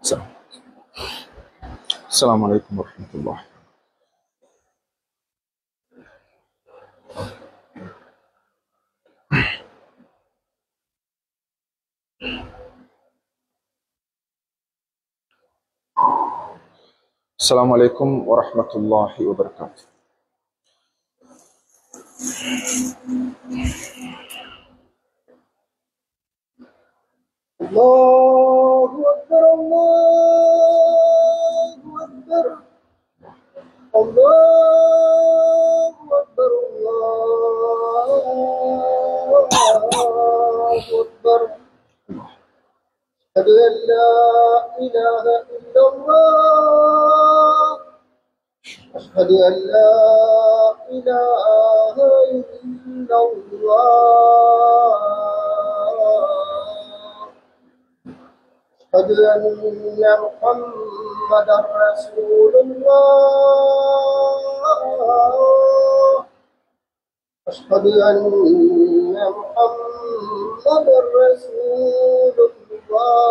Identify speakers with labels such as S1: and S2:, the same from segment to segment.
S1: السلام عليكم ورحمة الله. السلام عليكم ورحمة الله وبركاته.
S2: الله أكبر الله أكبر الله أكبر الله أكبر أشهد أن لا إله إلا الله أشهد أن لا إله إلا الله أشهد أن محمدا رسول الله أشهد أن محمدا رسول الله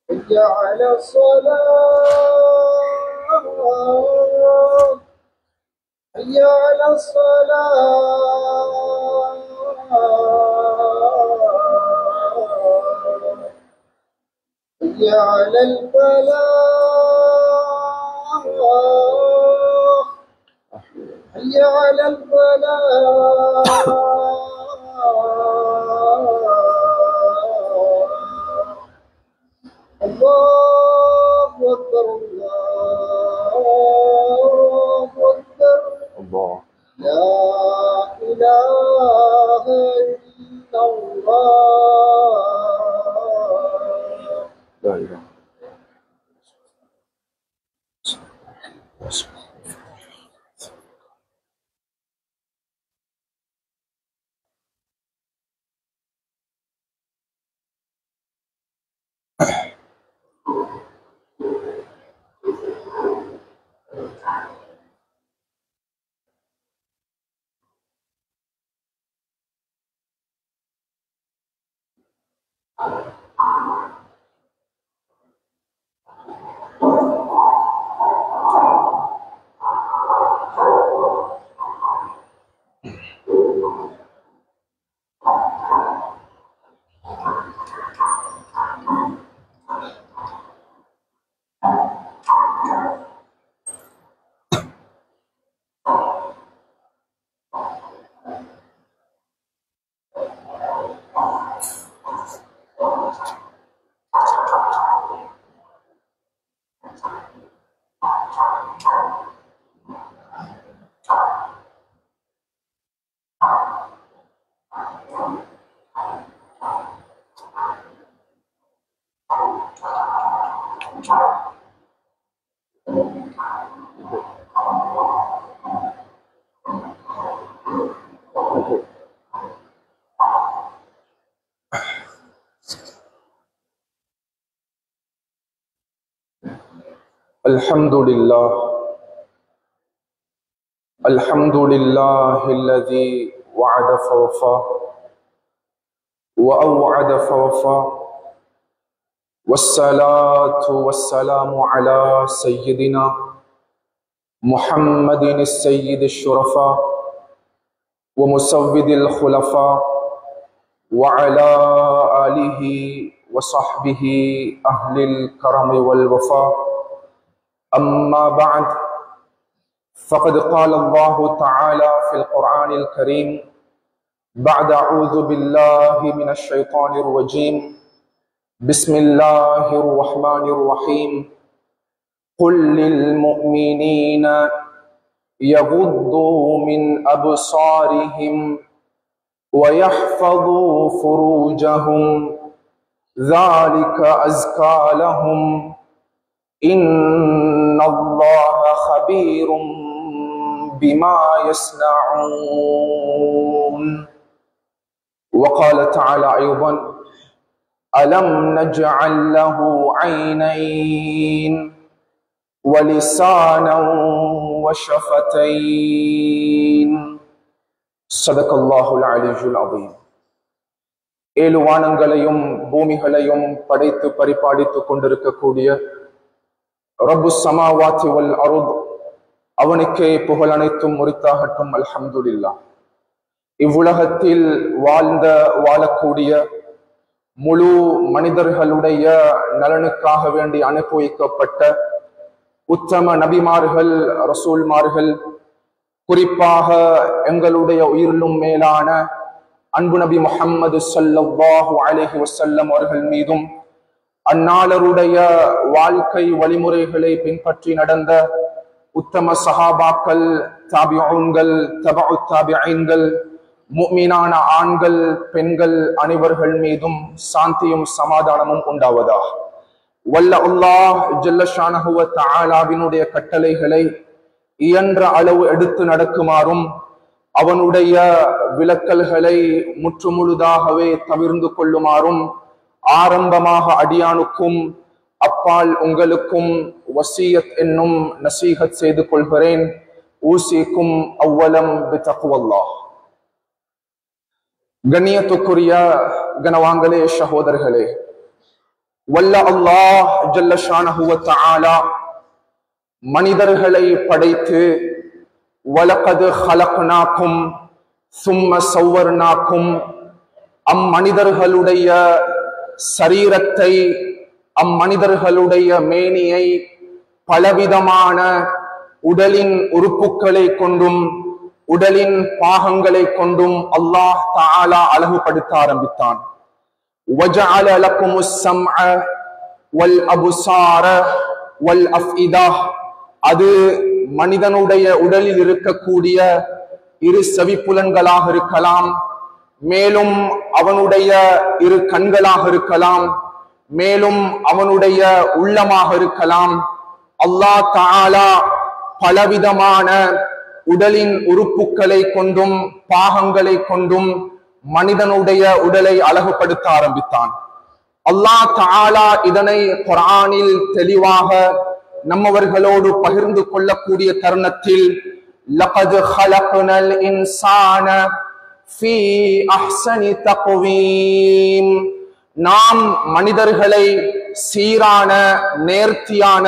S2: حي على الصلاة حي على الصلاة حي على الفلاح حي على الفلاح الله أكبر الله أكبر
S1: الله
S2: لا إله إلا الله
S1: لا إله. الحمد لله الحمد لله الذي وعد فوفى وأوعد فوفى والصلاة والسلام على سيدنا محمد السيد الشرفاء ومسود الخلفاء وعلى آله وصحبه أهل الكرم والوفاء. أما بعد، فقد قال الله تعالى في القرآن الكريم بعد أعوذ بالله من الشيطان الرجيم بسم الله الرحمن الرحيم قل للمؤمنين يغضوا من أبصارهم ويحفظوا فروجهم ذلك أزكى لهم إن الله خبير بما يصنعون. وقال تعالى أيضا ألم نجعل له عينين ولسانا وشفتين. صدق الله العلي العظيم. ஏழு வானங்களையும் பூமிகளையும் படைத்து பரிபாலித்துக் கொண்டிருக்கக்கூடிய ரப்பு ஸமாவாத்தி வல் அர்த், அவனுக்கே புகழ் அனைத்தும் உரித்தாகட்டும். அல்ஹம்துலில்லாஹ். இவ்வுலகத்தில் வாழக்கூடிய முழு மனிதர்களுடைய நலனுக்காக வேண்டி அனுப்பி வைக்கப்பட்ட உத்தம நபிமார்கள், ரசூல்மார்கள், குறிப்பாக எங்களுடைய உயிரிலும் மேலான அன்பு நபி முஹம்மது ஸல்லல்லாஹு அலைஹி வஸல்லம் அவர்கள் மீதும், அந்நாளருடைய வாழ்க்கை வழிமுறைகளை பின்பற்றி நடந்த உத்தம சஹாபாக்கள், தாபிஊன்கள், தபஉ தாபிஈன்கள், முஃமினான ஆண்கள் பெண்கள் அனைவர்கள் மீதும் சாந்தியும் சமாதானமும் உண்டாவதாக. வல்ல அல்லாஹ் ஜல்ல ஷானஹு வ தஆலாவினுடைய கட்டளைகளை இயன்ற அளவு எடுத்து நடக்குமாறும், அவனுடைய விலக்கல்களை முற்றுமுழுதாகவே தவிர்ந்து கொள்ளுமாறும் ஆரம்பமாக அடியானுக்கும் அப்பால் உங்களுக்கும் வசியத் என்னும் நசீஹத் செய்து கொள்கிறேன். ஊசிக்கும் அவ்வலம் பிதக்வல்லாஹ். கண்ணியத்துக்குரிய கனவான்களே, சகோதரர்களே, வல்ல அல்லாஹ் ஜல்ல ஷானஹு வ தஆலா மனிதர்களை படைத்து வலகத் ஹலக்னாக்கும் சும்ம ஸவ்வர்னாக்கும், அம்மனிதர்களுடைய சரீரத்தை, அம்மனிதர்களுடைய மேனியை பலவிதமான உடலின் உறுப்புகளை கொண்டும் உடலின் பாகங்களை கொண்டும் அல்லாஹ் தஆலா அழகுபடுத்த ஆரம்பித்தான். வஜஅல லக்குமுஸ் ஸம்அ வல் அப்சார வல் அஃஇதா, அது மனிதனுடைய உடலில் இருக்கக்கூடிய இரு செவிப்புலன்களாக இருக்கலாம், மேலும் அவனுடைய இரு கண்களாக இருக்கலாம், மேலும் அவனுடைய உள்ளமாக இருக்கலாம். அல்லாஹ் தஆலா பலவிதமான உடலின் உறுப்புகளை கொண்டும் பாகங்களை கொண்டும் மனிதனுடைய உடலை அழகுபடுத்த ஆரம்பித்தான். அல்லாஹ் தஆலா இதனை குர்ஆனில் தெளிவாக நம்மவர்களோடு பகிர்ந்து கொள்ளக்கூடிய தருணத்தில், லகத் ஹலக்னல் இன்சான ஃபீ அஹ்ஸனி தக்வீம், நாம் மனிதர்களை சீரான நேர்த்தியான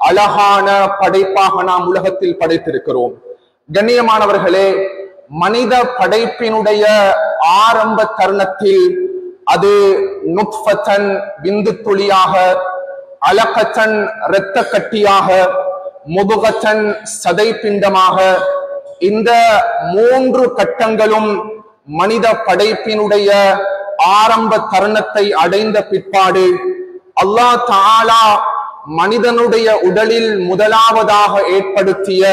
S1: அழகான படைப்பாக நாம் உலகத்தில் படைத்திருக்கிறோம். கண்ணியமானவர்களே, மனித படைப்பினுடைய ஆரம்ப தருணத்தில் அது நுத்ஃபத்தன் விந்து துளியாக, அலகத்தன் இரத்த கட்டியாக, முதுகத்தன் சதை பிண்டமாக, இந்த மூன்று கட்டங்களும் மனித படைப்பினுடைய ஆரம்ப தருணத்தை அடைந்த பிற்பாடு அல்லாஹ் தஆலா மனிதனுடைய உடலில் முதலாவதாக ஏற்படுத்திய,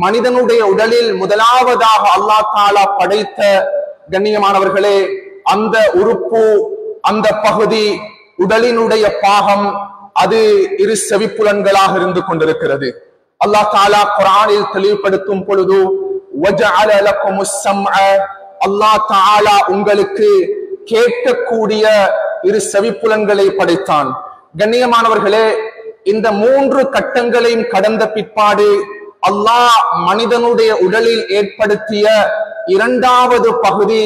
S1: மனிதனுடைய உடலில் முதலாவதாக அல்லாஹ் தஆலா படைத்த, கண்ணியமானவர்களே, அந்த உறுப்பு, அந்த பகுதி, உடலினுடைய பாகம், அது இரு செவிப்புலன்களாக இருந்து கொண்டிருக்கிறது. அல்லாஹ் தஆலா குர்ஆனில் தெளிவுபடுத்தும் பொழுது, வஜஅல லக்குமுஸ் ஸம்அ, அல்லாஹ் தஆலா உங்களுக்கு கேட்கக்கூடிய இரு செவிப்புலன்களை படைத்தான். கண்ணியமானவர்களே, இந்த மூன்று கட்டங்களையும் கடந்த பிற்பாடு அல்லாஹ் மனிதனுடைய உடலில் ஏற்படுத்திய இரண்டாவது பகுதி,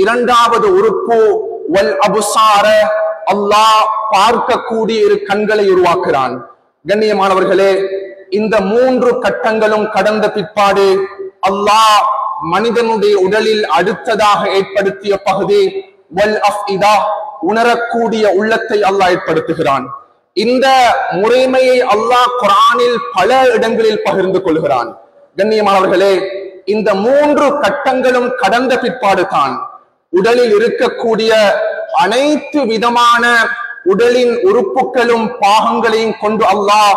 S1: இரண்டாவது உறுப்பு வல் அப்சார, அல்லாஹ் பார்க்கக்கூடிய இரு கண்களை உருவாக்குறான். கண்ணியமானவர்களே, இந்த மூன்று கட்டங்களும் கடந்த பிற்பாடு அல்லாஹ் மனிதனுடைய உடலில் அடுத்ததாக ஏற்படுத்திய பகுதி வல் அஃஇதா, உணரக்கூடிய உள்ளத்தை அல்லாஹ் ஏற்படுத்துகிறான். இந்த முறைமையை அல்லாஹ் குர்ஆனில் பல இடங்களில் பகிர்ந்து கொள்கிறான். கண்ணியமானவர்களே, இந்த மூன்று கட்டங்களும் கடந்த பிற்பாடு தான் உடலில் இருக்கக்கூடிய அனைத்து விதமான உடலின் உறுப்புகளும் பாகங்களையும் கொண்டு அல்லாஹ்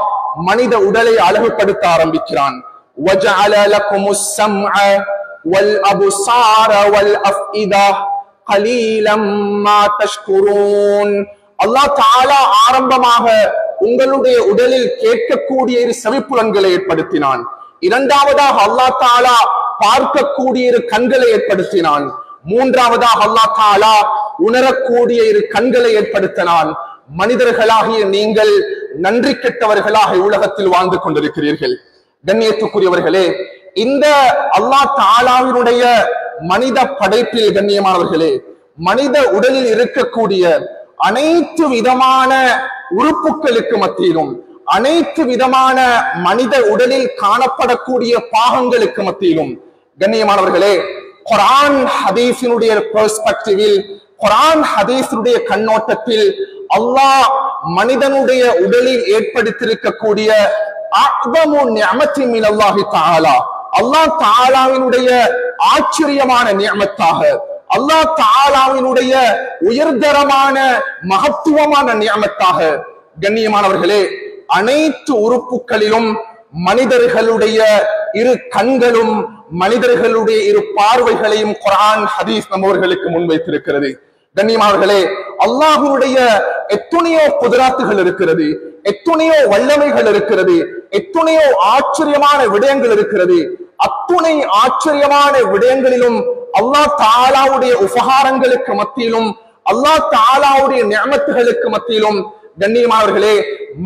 S1: மனித உடலை அழகுபடுத்த ஆரம்பிக்கிறான். வஜஅல லக்குமுஸ் ஸம்அ வல் அப்சார வல் அஃஇதா கலீலம் மா தஷ்குரூன். அல்லாஹ் தஆலா ஆரம்பமாக உங்களுடைய உடலில் கேட்கக்கூடிய இரு செவிப்புலன்களை ஏற்படுத்தினான். இரண்டாவதாக அல்லாஹ் தஆலா பார்க்கக்கூடிய இரு கண்களை ஏற்படுத்தினான். மூன்றாவதாக அல்லாஹ் தஆலா உணரக்கூடிய இரு கண்களை ஏற்படுத்தினான். மனிதர்களாகிய நீங்கள் நன்றி கெட்டவர்களாக உலகத்தில் வாழ்ந்து கொண்டிருக்கிறீர்கள். கண்ணியத்துக்குரியவர்களே, இந்த அல்லாஹ் தஆலாவினுடைய மனித படைப்பில் கண்ணியமானவர்களே, மனித உடலில் இருக்கக்கூடிய அனைத்து விதமான உறுப்புகளுக்கு மத்தியிலும், அனைத்து விதமான மனித உடலில் காணப்படக்கூடிய பாகங்களுக்கு மத்தியிலும் கண்ணியமானவர்களே, குர்ஆன் ஹதீஸினுடைய பெர்ஸ்பெக்டிவில், குர்ஆன் ஹதீஸினுடைய கண்ணோட்டத்தில் அல்லாஹ் மனிதனுடைய உடலில் ஏற்படுத்தியிருக்கக்கூடிய அஅ்தமு நிஅமத்தின் மினல்லாஹி தஆலா, அல்லாஹ் தஆலாவினுடைய ஆச்சரியமான நிஅமத்தாக, அல்லாஹ் தஆலாவினுடைய உயர்தரமான மகத்துவமான நிஅமத்தாக கண்ணியமானவர்களே, அனைத்து உறுப்புகளிலும் மனிதர்களுடைய இரு கண்களும் மனிதர்களுடைய இரு பார்வைகளையும் குர்ஆன் ஹதீஸ் நம்மவர்களுக்கு முன்வைத்திருக்கிறது. கண்ணியமானவர்களே, அல்லாஹ்வுடைய எத்தனையோ குதராத்துகள் இருக்கிறது, எத்தனையோ வல்லமைகள் இருக்கிறது, எத்தனையோ ஆச்சரியமான விடயங்கள் இருக்கிறது. அத்துணை ஆச்சரியமான விடயங்களிலும் அல்லாஹ் தஆலாவுடைய உபகாரங்களுக்கு மத்தியிலும், அல்லாஹ் தஆலாவுடைய நிஅமத்துகளுக்கு மத்தியிலும் கண்ணியமானவர்களே,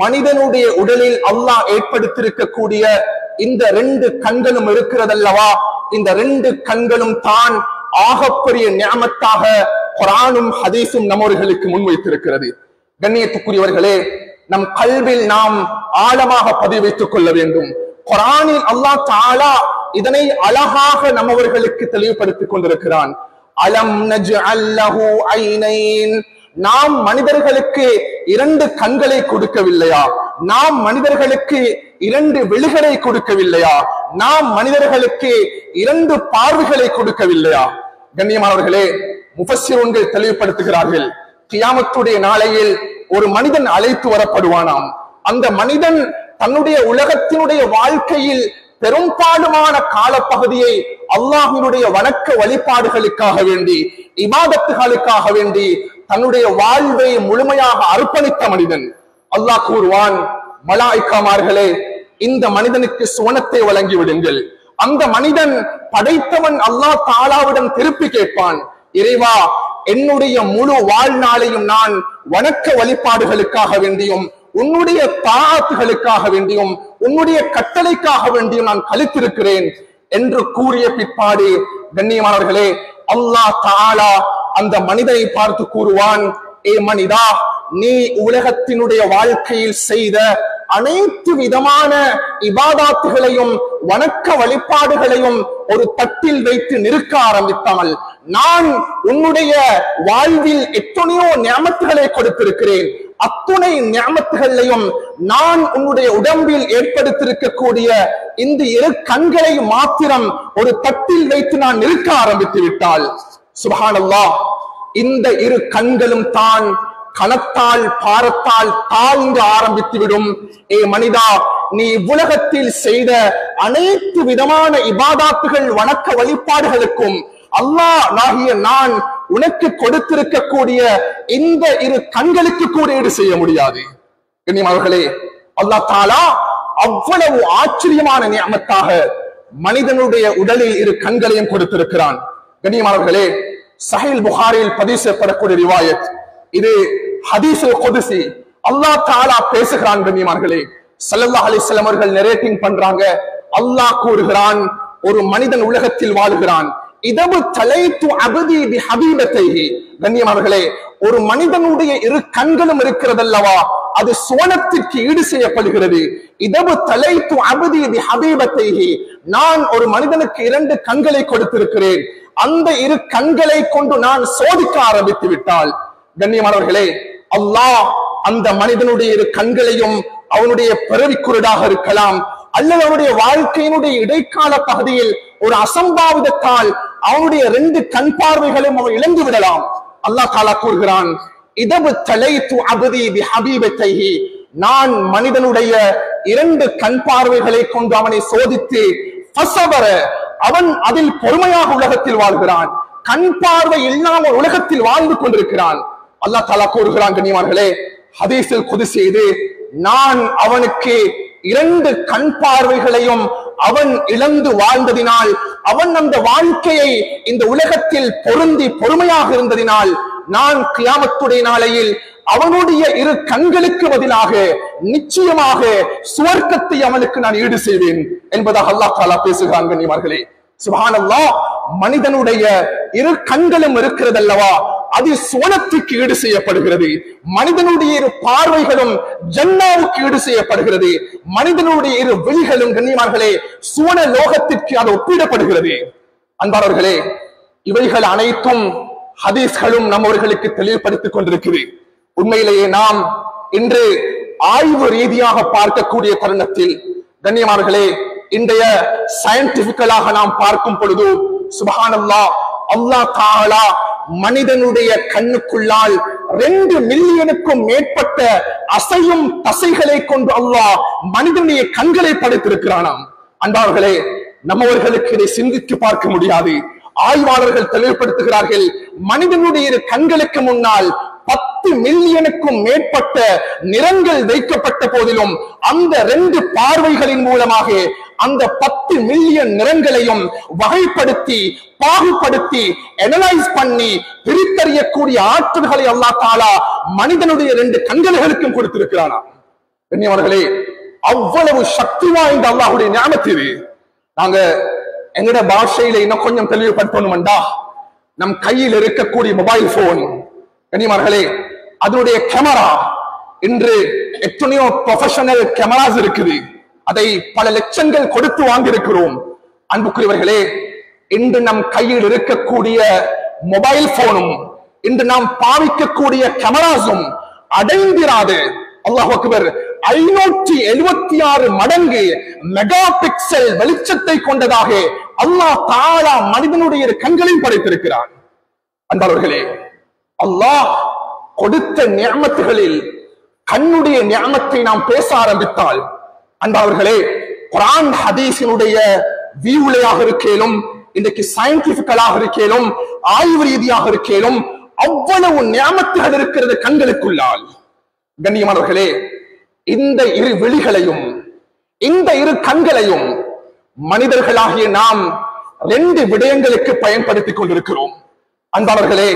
S1: மனிதனுடைய உடலில் அல்லாஹ் ஏற்படுத்தியிருக்கக்கூடிய இந்த 2 கண்களும் இருக்கிறதல்லவா, இந்த 2 கண்களும் தான் ஆகப்பெரிய நிஅமத்தாக குர்ஆனும் ஹதீஸும் நம்மவர்களுக்கு முன்வைத்திருக்கிறது. கண்ணியத்துக்குரியவர்களே, நம் கல்வில் நாம் ஆழமாக பதிவு வைத்துக் கொள்ள வேண்டும். குர்ஆனில் அல்லாஹ் தஆலா இதனை அழகாக நம்மவர்களுக்கு தெளிவுபடுத்திக் கொண்டிருக்கிறான். அலம் நஜ்அல் லஹு ஐனைன், நாம் மனிதர்களுக்கு 2 கண்களை கொடுக்கவில்லையா? நாம் மனிதர்களுக்கு 2 விழிகளை கொடுக்கவில்லையா? நாம் மனிதர்களுக்கு 2 பார்வைகளை கொடுக்கவில்லையா? கண்ணியமானவர்களே, முஃபஸ்ஸிரூன்கள் தெளிவுபடுத்துகிறார்கள், கியாமத்துடைய நாளையில் ஒரு மனிதன் அழைத்து வரப்படுவானாம். அந்த மனிதன் தன்னுடைய உலகத்தினுடைய வாழ்க்கையில் பெரும்பாலுமான காலப்பகுதியை அல்லாஹ்வினுடைய வணக்க வழிபாடுகளுக்காக வேண்டி, இபாதத்துகளுக்காக வேண்டி தன்னுடைய வாழ்வை முழுமையாக அர்ப்பணித்த மனிதன். அல்லாஹ் கூறுவான், மலாயிக்காமார்களே, இந்த மனிதனுக்கு சுவனத்தை வழங்கி விடுங்கள். அந்த மனிதன் படைத்தவன் அல்லாஹ் தஆலாவிடம் திருப்பி கேட்பான், இறைவா, என்னுடைய முழு வாழ்நாளையும் நான் வணக்க வழிபாடுகளுக்காக வேண்டியும், உன்னுடைய தாஅத்துகளுக்காக வேண்டியும், உன்னுடைய கட்டளைக்காக வேண்டியும் நான் கழித்திருக்கிறேன் என்று கூறிய பிற்பாடு கண்ணியமானவர்களே, அல்லாஹ் தஆலா அந்த மனிதனை பார்த்து கூறுவான், ஏ மனிதா, நீ உலகத்தினுடைய வாழ்க்கையில் செய்த அனைத்து விதமான இபாதாத்துகளையும் வணக்க வழிபாடுகளையும் ஒரு தட்டில் வைத்து நிற்க ஆரம்பித்தாமல், நான் உன்னுடைய வாழ்வில் எத்தனையோ நிஅமத்துகளை கொடுத்திருக்கிறேன். அத்துணை நிஅமத்துகளையும் நான் உன்னுடைய உடம்பில் ஏற்படுத்தியிருக்கக்கூடிய இந்த 2 கண்களை மாத்திரம் ஒரு தட்டில் வைத்து நான் நிற்க ஆரம்பித்து விட்டால், சுப்ஹானல்லாஹ், இந்த 2 கண்களும் தான் கணத்தால் பாரத்தால் தாழ்ந்து ஆரம்பித்துவிடும். ஏ மனிதா, நீ உலகத்தில் செய்த அனைத்து விதமான இபாதாத்துகள் வணக்க வழிபாடுகளுக்கும் அல்லாஹ் ஆகிய நான் உனக்கு கொடுத்திருக்கக்கூடிய இந்த 2 கண்களுக்கு கூட ஈடு செய்ய முடியாது. கண்ணியமானவர்களே, அல்லாஹ் தஆலா அவ்வளவு ஆச்சரியமான நிஅமத்தாக மனிதனுடைய உடலில் 2 கண்களையும் கொடுத்திருக்கிறான். கண்ணியமானவர்களே, சஹீஹ் புகாரியில் பதிவு செய்யப்படக்கூடிய ரிவாயத், இது ஹதீஸுல் குத்ஸி, அல்லாஹ் தஆலா பேசுகிறான். கண்ணியமானவர்களே, ஸல்லல்லாஹு அலைஹி வஸல்லம் அவர்கள் நரேட்டிங் பண்றாங்க. அல்லாஹ் கூறுகிறான், ஒரு மனிதன் உலகத்தில் வாழுகிறான். இதபு தலைத்து அபதி பிஹபீபத்தைஹி, கண்ணியமானவர்களே, ஒரு மனிதனுடைய 2 கண்களும் இருக்கிறதல்லவா, அது சுவனத்திற்கு ஈடு செய்யப்படுகிறது. இதபு தலைத்து அபதி பிஹபீபத்தைஹி, நான் ஒரு மனிதனுக்கு 2 கண்களை கொடுத்திருக்கிறேன். அந்த 2 கண்களை கொண்டு நான் சோதிக்க ஆரம்பித்து விட்டால், கண்ணியமானவர்களே, அல்லாஹ் அந்த மனிதனுடைய 2 கண்களையும் அவனுடைய பிறவி குருடாக இருக்கலாம், அல்லது அவனுடைய வாழ்க்கையினுடைய இடைக்கால பகுதியில் ஒரு அசம்பாவிதத்தால் அவனுடைய 2 கண் பார்வைகளையும் அவன் இழந்து விடலாம். அல்லாஹ் தஆலா கூறுகிறான், இதபு தலைத்து அபதி பிஹபீபத்தைஹி, நான் மனிதனுடைய 2 கண் பார்வைகளை கொண்டு அவனை சோதித்து, ஃபஸபர, அவன் அதில் பொறுமையாக உலகத்தில் வாழ்கிறான். கண் பார்வை இல்லாமல் உலகத்தில் வாழ்ந்து கொண்டிருக்கிறான். அல்லாஹ் தஆலா கூறுகிறான், கண்ணியமானவர்களே, ஹதீஸில் குத்ஸி இது, நான் அவனுக்கு 2 கண் பார்வைகளையும் அவன் இழந்து வாழ்ந்ததினால், அவன் அந்த வாழ்க்கையை இந்த உலகத்தில் பொருந்தி பொறுமையாக இருந்ததினால், நான் கியாமத்துடைய நாளையில் அவனுடைய 2 கண்களுக்கு பதிலாக நிச்சயமாக சுவர்க்கத்தை அவனுக்கு நான் ஈடு செய்வேன் என்பதாக அல்லாஹ் தஆலா பேசுகிறான். கண்ணியமானவர்களே, சுப்ஹானல்லாஹ், மனிதனுடைய 2 கண்களும் இருக்கிறதல்லவா, அது சுவனத்துக்கு ஈடு செய்யப்படுகிறது. மனிதனுடைய இரு பார்வைகளும் ஜன்னாவுக்கு ஈடு செய்யப்படுகிறது. மனிதனுடைய இரு விழிகளும் கண்ணியமார்களே சுவன லோகத்திற்கு அது ஒப்பிடப்படுகிறது. அன்பானவர்களே, இவைகள் அனைத்தும் ஹதீஸ்களும் நம்மவர்களுக்கு தெளிவுபடுத்திக் கொண்டிருக்கிறது. உண்மையிலேயே நாம் இன்று ஆய்வு ரீதியாக பார்க்கக்கூடிய தருணத்தில் கண்ணியமானவர்களே, இன்றைய சயின்டிபிக்கலாக நாம் பார்க்கும் பொழுது சுப்ஹானல்லாஹ், அல்லாஹ் தஆலா மனிதனுடைய கண்ணுக்குள்ளால் 2 மில்லியனுக்கும் மேற்பட்ட அசையும் தசைகளை கொண்டு அல்லாஹ் மனிதனுடைய கண்களை படைத்திருக்கிறானாம். அன்பார்களே, நம்மவர்களுக்கு இதை சிந்தித்து பார்க்க முடியாது. ஆய்வாளர்கள் தெளிவுபடுத்துகிறார்கள், மனிதனுடைய கண்களுக்கு முன்னால் 10 மில்லியனுக்கும் மேற்பட்ட நிறங்கள் வைக்கப்பட்ட போதிலும் அந்த 2 பார்வைகளின் மூலமாக அந்த 10 மில்லியன் நிறங்களையும் வகைப்படுத்தி பாகுபடுத்தி அனலைஸ் பண்ணி பிரித்தறியக்கூடிய ஆற்றல்களை அல்லாஹ் தஆலா மனிதனுடைய 2 கண்களுக்கும் கொடுத்திருக்கிறானா. கண்ணியமானவர்களே, அவ்வளவு சக்தி வாய்ந்த அல்லாஹ்வுடைய நியாமத் இது. நாங்க எங்கட பாஷையில இன்னும் கொஞ்சம் தெளிவுபடுத்தணும்டா, நம் கையில் இருக்கக்கூடிய மொபைல் போன் கண்ணியமானவர்களே, அதனுடைய கேமரா இன்று எத்தனையோ ப்ரொஃபஷனல் கேமராஸ் இருக்குது. அதை பல லட்சங்கள் கொடுத்து வாங்கியிருக்கிறோம். அன்புக்குரியவர்களே, இன்று நம் கையில் இருக்கக்கூடிய மொபைல் போனும் இன்று நாம் பாவிக்கக்கூடிய கேமராஸும் அடைந்திராது அல்லாஹ் அக்பர் 576 மடங்கு மெகா பிக்சல் வெளிச்சத்தை கொண்டதாக அல்லாஹ் தஆலா மனிதனுடைய கண்களையும் படைத்திருக்கிறான். அன்பானவர்களே, அல்லாஹ் கொடுத்த நிஅமத்துகளில் கண்ணுடைய நிஅமத்தை நாம் பேச ஆரம்பித்தால் அன்பானவர்களே, குர்ஆன் ஹதீஸினுடைய வியூலையாக இருக்கேலும், இன்றைக்கு சயின்டிபிக்கலாக இருக்கேலும், ஆய்வு ரீதியாக இருக்கேலும், அவ்வளவு நிஅமத்துகள் இருக்கிறது கண்களுக்குள்ளால். கண்ணியமானவர்களே, இந்த இரு விழிகளையும் இந்த இரு கண்களையும் மனிதர்களாகிய நாம் 2 விடயங்களுக்கு பயன்படுத்திக் கொண்டிருக்கிறோம். அன்பானவர்களே,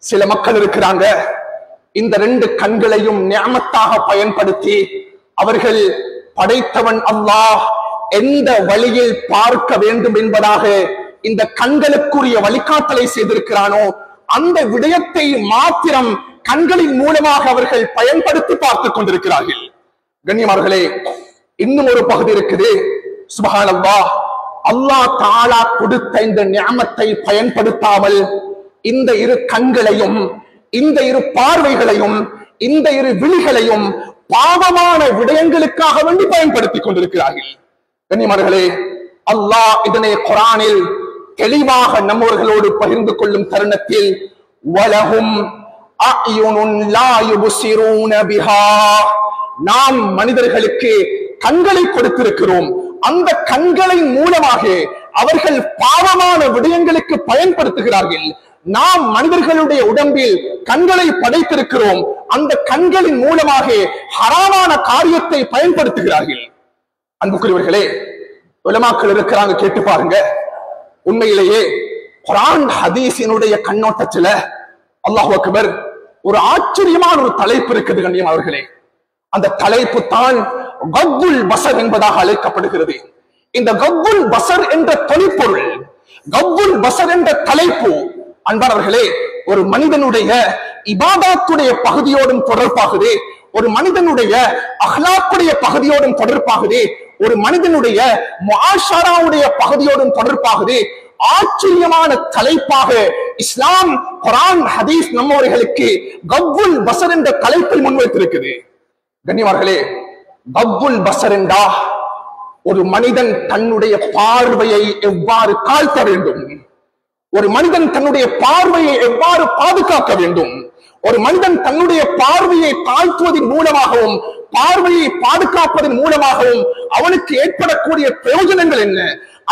S1: சில மக்கள் இருக்கிறாங்க, இந்த 2 கண்களையும் நிஅமத்தாக பயன்படுத்தி அவர்கள் படைத்தவன் அல்லாஹ் எந்த வழியில் பார்க்க வேண்டும் என்பதாக இந்த கண்களுக்குரிய வழிகாட்டலை செய்திருக்கிறானோ அந்த விடயத்தை மாத்திரம் கண்களின் மூலமாக அவர்கள் பயன்படுத்தி பார்த்துக் கொண்டிருக்கிறார்கள். கண்ணியமானவர்களே, இன்னும் ஒரு பகுதி இருக்குது. சுப்ஹானல்லாஹ், அல்லாஹ் தஆலா கொடுத்த இந்த நிஅமத்தை பயன்படுத்தாமல் இந்த இரு கண்களையும் இந்த இரு பார்வைகளையும் இந்த இரு விழிகளையும் பாவமான விடயங்களுக்காக வேண்டி பயன்படுத்திக் கொண்டிருக்கிறார்கள். கண்ணியமானவர்களே, அல்லாஹ் இதனை குர்ஆனில் தெளிவாக நம்மவர்களோடு பகிர்ந்து கொள்ளும் தருணத்தில் வலஹும் அயுனுன் லா யுப்சிரூன பிஹா, நாம் மனிதர்களுக்கு கண்களை கொடுத்திருக்கிறோம். அந்த கண்களின் மூலமாக அவர்கள் பாவமான விடயங்களுக்கு பயன்படுத்துகிறார்கள். நாம் மனிதர்களுடைய உடம்பில் கண்களை படைத்திருக்கிறோம். அந்த கண்களின் மூலமாக ஹராமான காரியத்தை பயன்படுத்துகிறார்கள். அன்புக்குரியவர்களே, உலமாக்கள் இருக்கிறாங்க, கேட்டு பாருங்க. உண்மையிலேயே குர்ஆன் ஹதீஸினுடைய கண்ணோட்டத்துல அல்லாஹ் அக்பர் ஒரு ஆச்சரியமான ஒரு தலைப்பு இருக்குது. கண்ணியம் அவர்களே, அந்த தலைப்பு தான் கப்புல் பஸர் என்பதாக அழைக்கப்படுகிறது. இந்த கப்புல் பஸர் என்ற தொனிப்பொருள், கப்புல் பஸர் என்ற தலைப்பு அன்பானவர்களே ஒரு மனிதனுடைய இபாதத்துடைய பகுதியோடும் தொடர்பாகுது, ஒரு மனிதனுடைய அஹ்லாக்குடைய பகுதியோடும் தொடர்பாகுது, ஒரு மனிதனுடைய முஆஷராவுடைய பகுதியோடும் தொடர்பாகுது. ஆச்சரியமான தலைப்பாக இஸ்லாம் குர்ஆன் ஹதீஸ் நம்மவர்களுக்கு கப்புல் பஸர் என்ற தலைப்பை முன்வைத்திருக்குது. கண்ணியமானவர்களே, கப்புல் பஸர் என்றா ஒரு மனிதன் தன்னுடைய பார்வையை எவ்வாறு தாழ்த்த வேண்டும், ஒரு மனிதன் தன்னுடைய பார்வையை எவ்வாறு பாதுகாக்க வேண்டும், ஒரு மனிதன் தன்னுடைய பார்வையை தாழ்த்துவதன் மூலமாகவும் பார்வையை பாதுகாப்பதன் மூலமாகவும் அவனுக்கு ஏற்படக்கூடிய பிரயோஜனங்கள் என்ன,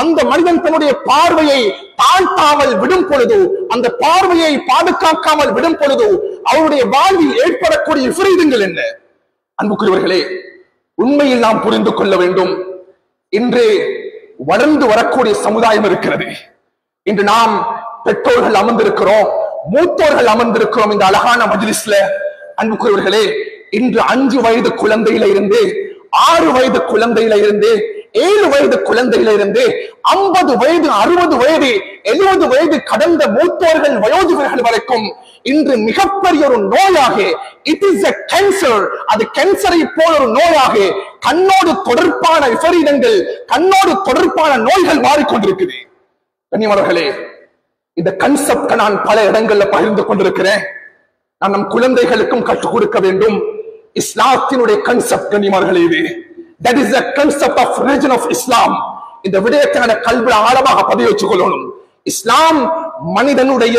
S1: அந்த மனிதன் தன்னுடைய பார்வையை தாழ்த்தாமல் விடும் பொழுது, அந்த பார்வையை பாதுகாக்காமல் விடும் பொழுது அவருடைய வாழ்வில் ஏற்படக்கூடிய விபரீதங்கள் என்ன? அன்புக்குரியவர்களே, உண்மையில் நாம் புரிந்து கொள்ள வேண்டும். இன்று வளர்ந்து வரக்கூடிய சமுதாயம் இருக்கிறது. இன்று நாம் பெற்றோர்கள் அமர்ந்திருக்கிறோம், மூத்தோர்கள் அமர்ந்திருக்கிறோம் இந்த அழகான மஜ்லிஸ்ல. அன்புக்குரியவர்களே, இன்று 5 வயது குழந்தையில இருந்து 6 வயது குழந்தையில இருந்து 7 வயது குழந்தையில இருந்து 50 வயது 60 வயது 70 வயது கடந்த மூத்தோர்கள் வயோதிகர்கள் வரைக்கும் இன்று மிகப்பெரிய ஒரு நோயாக, இட் இஸ் a கேன்சர், அது கேன்சரை போல ஒரு நோயாக கண்ணோடு தொடர்பான விபரீதங்கள், கண்ணோடு தொடர்பான நோய்கள் மாறிக்கொண்டிருக்குது. கண்ணியமானவர்களே, இந்த கன்செப்ட் நான் பல இடங்கள்ல பகிர்ந்து கொண்டிருக்கிறேன். நான் நம் குழந்தைகளுக்கும் கற்றுக் கொடுக்க வேண்டும். இஸ்லாத்தினுடைய கன்செப்ட் கண்ணியமானவர்களே, இது that is the concept of religion of Islam. இந்த விடயத்தை கல்வில ஆழமாக பதிவு வச்சுக் கொள்ளணும். இஸ்லாம் மனிதனுடைய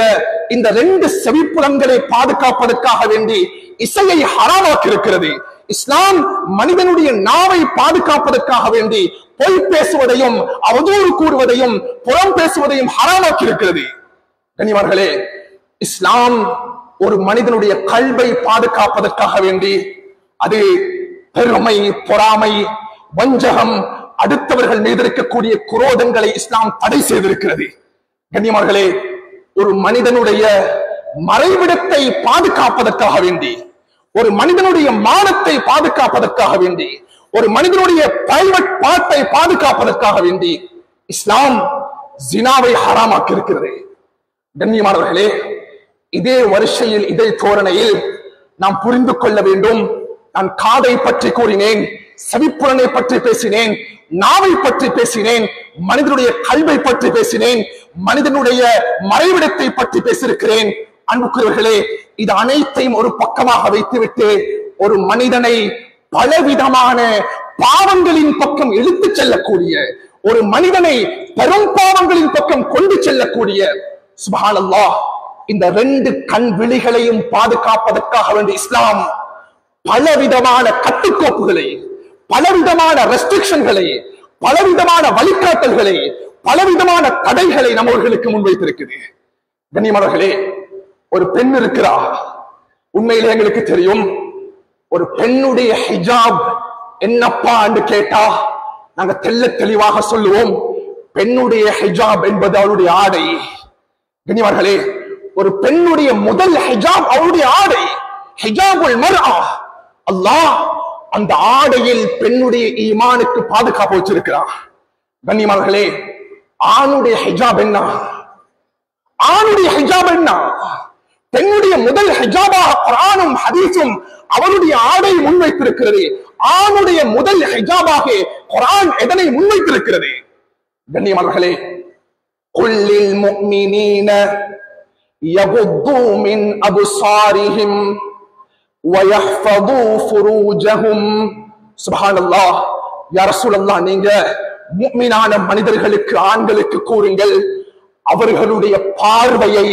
S1: இந்த 2 செவிப்புலன்களை பாதுகாப்பதற்காக வேண்டி இசையை ஹராமாக்கி இருக்கிறது. இஸ்லாம் மனிதனுடைய நாவை பாதுகாப்பதற்காக வேண்டி பொய் பேசுவதையும் அவதூறு கூறுவதையும் புறம் பேசுவதையும் ஹராமாக்கி இருக்கிறது. கண்ணியமானவர்களே, இஸ்லாம் ஒரு மனிதனுடைய கல்வை பாதுகாப்பதற்காக வேண்டி அது பெருமை, பொறாமை, வஞ்சகம், அடுத்தவர்கள் மீது இருக்கக்கூடிய குரோதங்களை இஸ்லாம் தடை செய்திருக்கிறது. கண்ணியமானவர்களே, ஒரு மனிதனுடைய மறைவிடத்தை பாதுகாப்பதற்காக வேண்டி, ஒரு மனிதனுடைய மானத்தை பாதுகாப்பதற்காக வேண்டி, ஒரு மனிதனுடைய பிரைவேட் பார்ட்டை பாதுகாப்பதற்காக வேண்டி இஸ்லாம் ஜினாவை ஹராமாக்கி இருக்கிறது. கண்ணியமானவர்களே, இதே வரிசையில், இதே தோரணையில் நாம் புரிந்து கொள்ள வேண்டும். நான் காதை பற்றி கூறினேன், செவிப்புலனை பற்றி பேசினேன், நாவை பற்றி பேசினேன், மனிதனுடைய கல்வை பற்றி பேசினேன், மனிதனுடைய மறைவிடத்தை பற்றி பேசியிருக்கிறேன். அன்புக்குரியவர்களே, இது அனைத்தையும் ஒரு பக்கமாக வைத்துவிட்டு ஒரு மனிதனை பலவிதமான பாவங்களின் பக்கம் இழுத்துச் செல்லக்கூடிய, ஒரு மனிதனை பெரும் பாவங்களின் பக்கம் கொண்டு செல்லக்கூடிய, சுப்ஹானல்லாஹ், இந்த 2 கண் விழிகளையும் பாதுகாப்பதற்காக வேண்டிய இஸ்லாம் பலவிதமான கட்டுக்கோப்புகளை, பலவிதமான ரெஸ்ட்ரிக்ஷன்களை, பலவிதமான வழிகாட்டல்களை, பலவிதமான தடைகளை நம்மவர்களுக்கு முன்வைத்திருக்குது. கண்ணியமானவர்களே, ஒரு பெண் இருக்கிறார். உண்மையிலே எங்களுக்கு தெரியும், ஒரு பெண்ணுடைய ஹிஜாப் என்னப்பா என்று கேட்டா நாங்க தெள்ள தெளிவாக சொல்லுவோம், பெண்ணுடைய ஹிஜாப் என்பது அவளுடைய ஆடை. கண்ணியமானவர்களே, ஒரு பெண்ணுடைய முதல் ஹிஜாப் அவளுடைய ஆடை, ஹிஜாபுல் மர்ஆ. அல்லாஹ் அந்த ஆடையில் பெண்ணுடைய ஈமானுக்கு பாதுகாப்பு வச்சிருக்கிறார். கண்ணியமானவர்களே, ஆணுடைய ஹிஜாப் என்ன? ஆணுடைய ஹிஜாப் என்ன? பெண்ணுடைய முதல் ஹிஜாபாக குர்ஆனும் ஹதீஸும் அவருடைய ஆடை முன்வைத்திருக்கிறது. ஆணுடைய முதல் ஹிஜாபாக குர்ஆன் எதனை முன்வைத்திருக்கிறது? கண்ணியமானவர்களே, குல்லில் முஃமினீன யகுது மின் அப்சாரிஹிம் வயஹ்ஃபது ஃபுரூஜஹும். சுப்ஹானல்லாஹ், யா ரசூலல்லாஹ், நீங்க முஃமினான மனிதர்களுக்கு, ஆண்களுக்கு கூறுங்கள், அவர்களுடைய பார்வையை,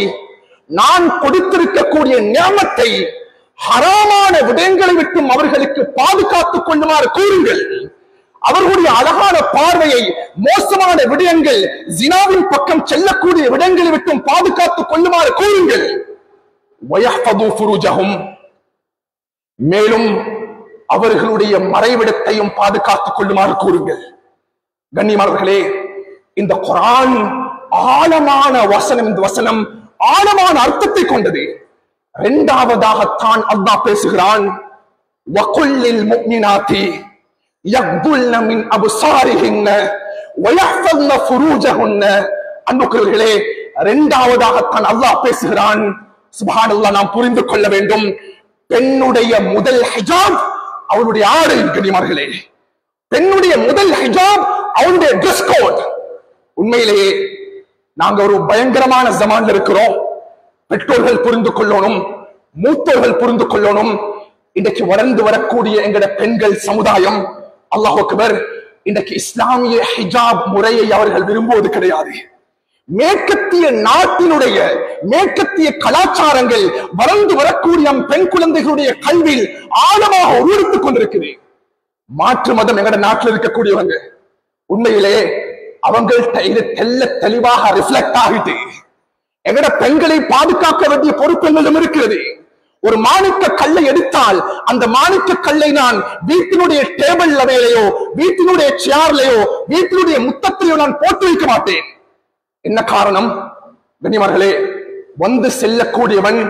S1: நான் கொடுத்திருக்கக்கூடிய நியமத்தை, ஹராமான விடயங்களை விட்டும் அவர்களுக்கு பாதுகாத்துக் கொள்ளுமாறு கூறுங்கள். அவர்களுடைய அழகான பார்வையை மோசமான விடயங்கள், ஜினாவின் பக்கம் செல்லக்கூடிய விடயங்களை விட்டும் பாதுகாத்துக் கொள்ளுமாறு கூறுங்கள். வயஹ்ஃபது ஃபுரூஜஹும், மேலும் அவர்களுடைய மறைவிடத்தையும் பாதுகாத்துக் கொள்ளுமாறு கூறுங்கள். கண்ணியமானவர்களே, இந்த குர்ஆன் ஆழமான வசனம். இந்த வசனம் ஆழமான அர்த்தத்தை கொண்டது. இரண்டாவதாகத்தான் அல்லாஹ் பேசுகிறான், வகுல்லில் முஃமினாத்தி யக்துல்ன மின் அப்சாரிஹின்ன வயஹ்ஃபதுன ஃபுரூஜஹுன்ன. அன்புக்குரியவர்களே, இரண்டாவதாகத்தான் அல்லாஹ் பேசுகிறான். சுப்ஹானல்லாஹ், நாம் புரிந்து கொள்ள வேண்டும், பெண்ணுடைய முதல் ஹிஜாப் அவளுடைய ஆடை. கண்ணியமானவர்களே, பெண்ணுடைய முதல் ஹிஜாப் அவளுடைய ட்ரெஸ் கோட். உண்மையிலேயே நாங்க ஒரு பயங்கரமான ஜமான்ல இருக்கிறோம். பெற்றோர்கள் புரிந்து கொள்ளணும், மூத்தோர்கள் புரிந்து கொள்ளணும். இன்றைக்கு வளர்ந்து வரக்கூடிய எங்கட பெண்கள் சமுதாயம், அல்லாஹ் அக்பர், இன்றைக்கு இஸ்லாமிய ஹிஜாப் முறையை அவர்கள் விரும்புவது கிடையாது. மேற்கத்திய நாட்டினுடைய மேற்கத்திய கலாச்சாரங்கள் வளர்ந்து வரக்கூடிய பெண் குழந்தைகளுடைய கல்வியில் ஆழமாக உருவெடுத்துக் கொண்டிருக்கிறது. மாற்று மதம் எங்கட நாட்டில் இருக்கக்கூடியவங்க, உண்மையிலே அவங்கள்ட்ட இது தெல்ல தெளிவாக ரிஃப்ளெக்ட் ஆகிட்டு எங்கட பெண்களை பாதுகாக்க வேண்டிய பொறுப்புகளும் இருக்கிறது. ஒரு மாணிக்க கல்லை எடுத்தால் அந்த மாணிக்க கல்லை நான் வீட்டினுடைய டேபிள் மேலேயோ, வீட்டினுடைய சேர்லையோ, வீட்டினுடைய முத்தத்திலேயோ நான் போட்டு வைக்க மாட்டேன். என்ன காரணம்? கண்ணியமானவர்களே, வந்து செல்லக்கூடியவன்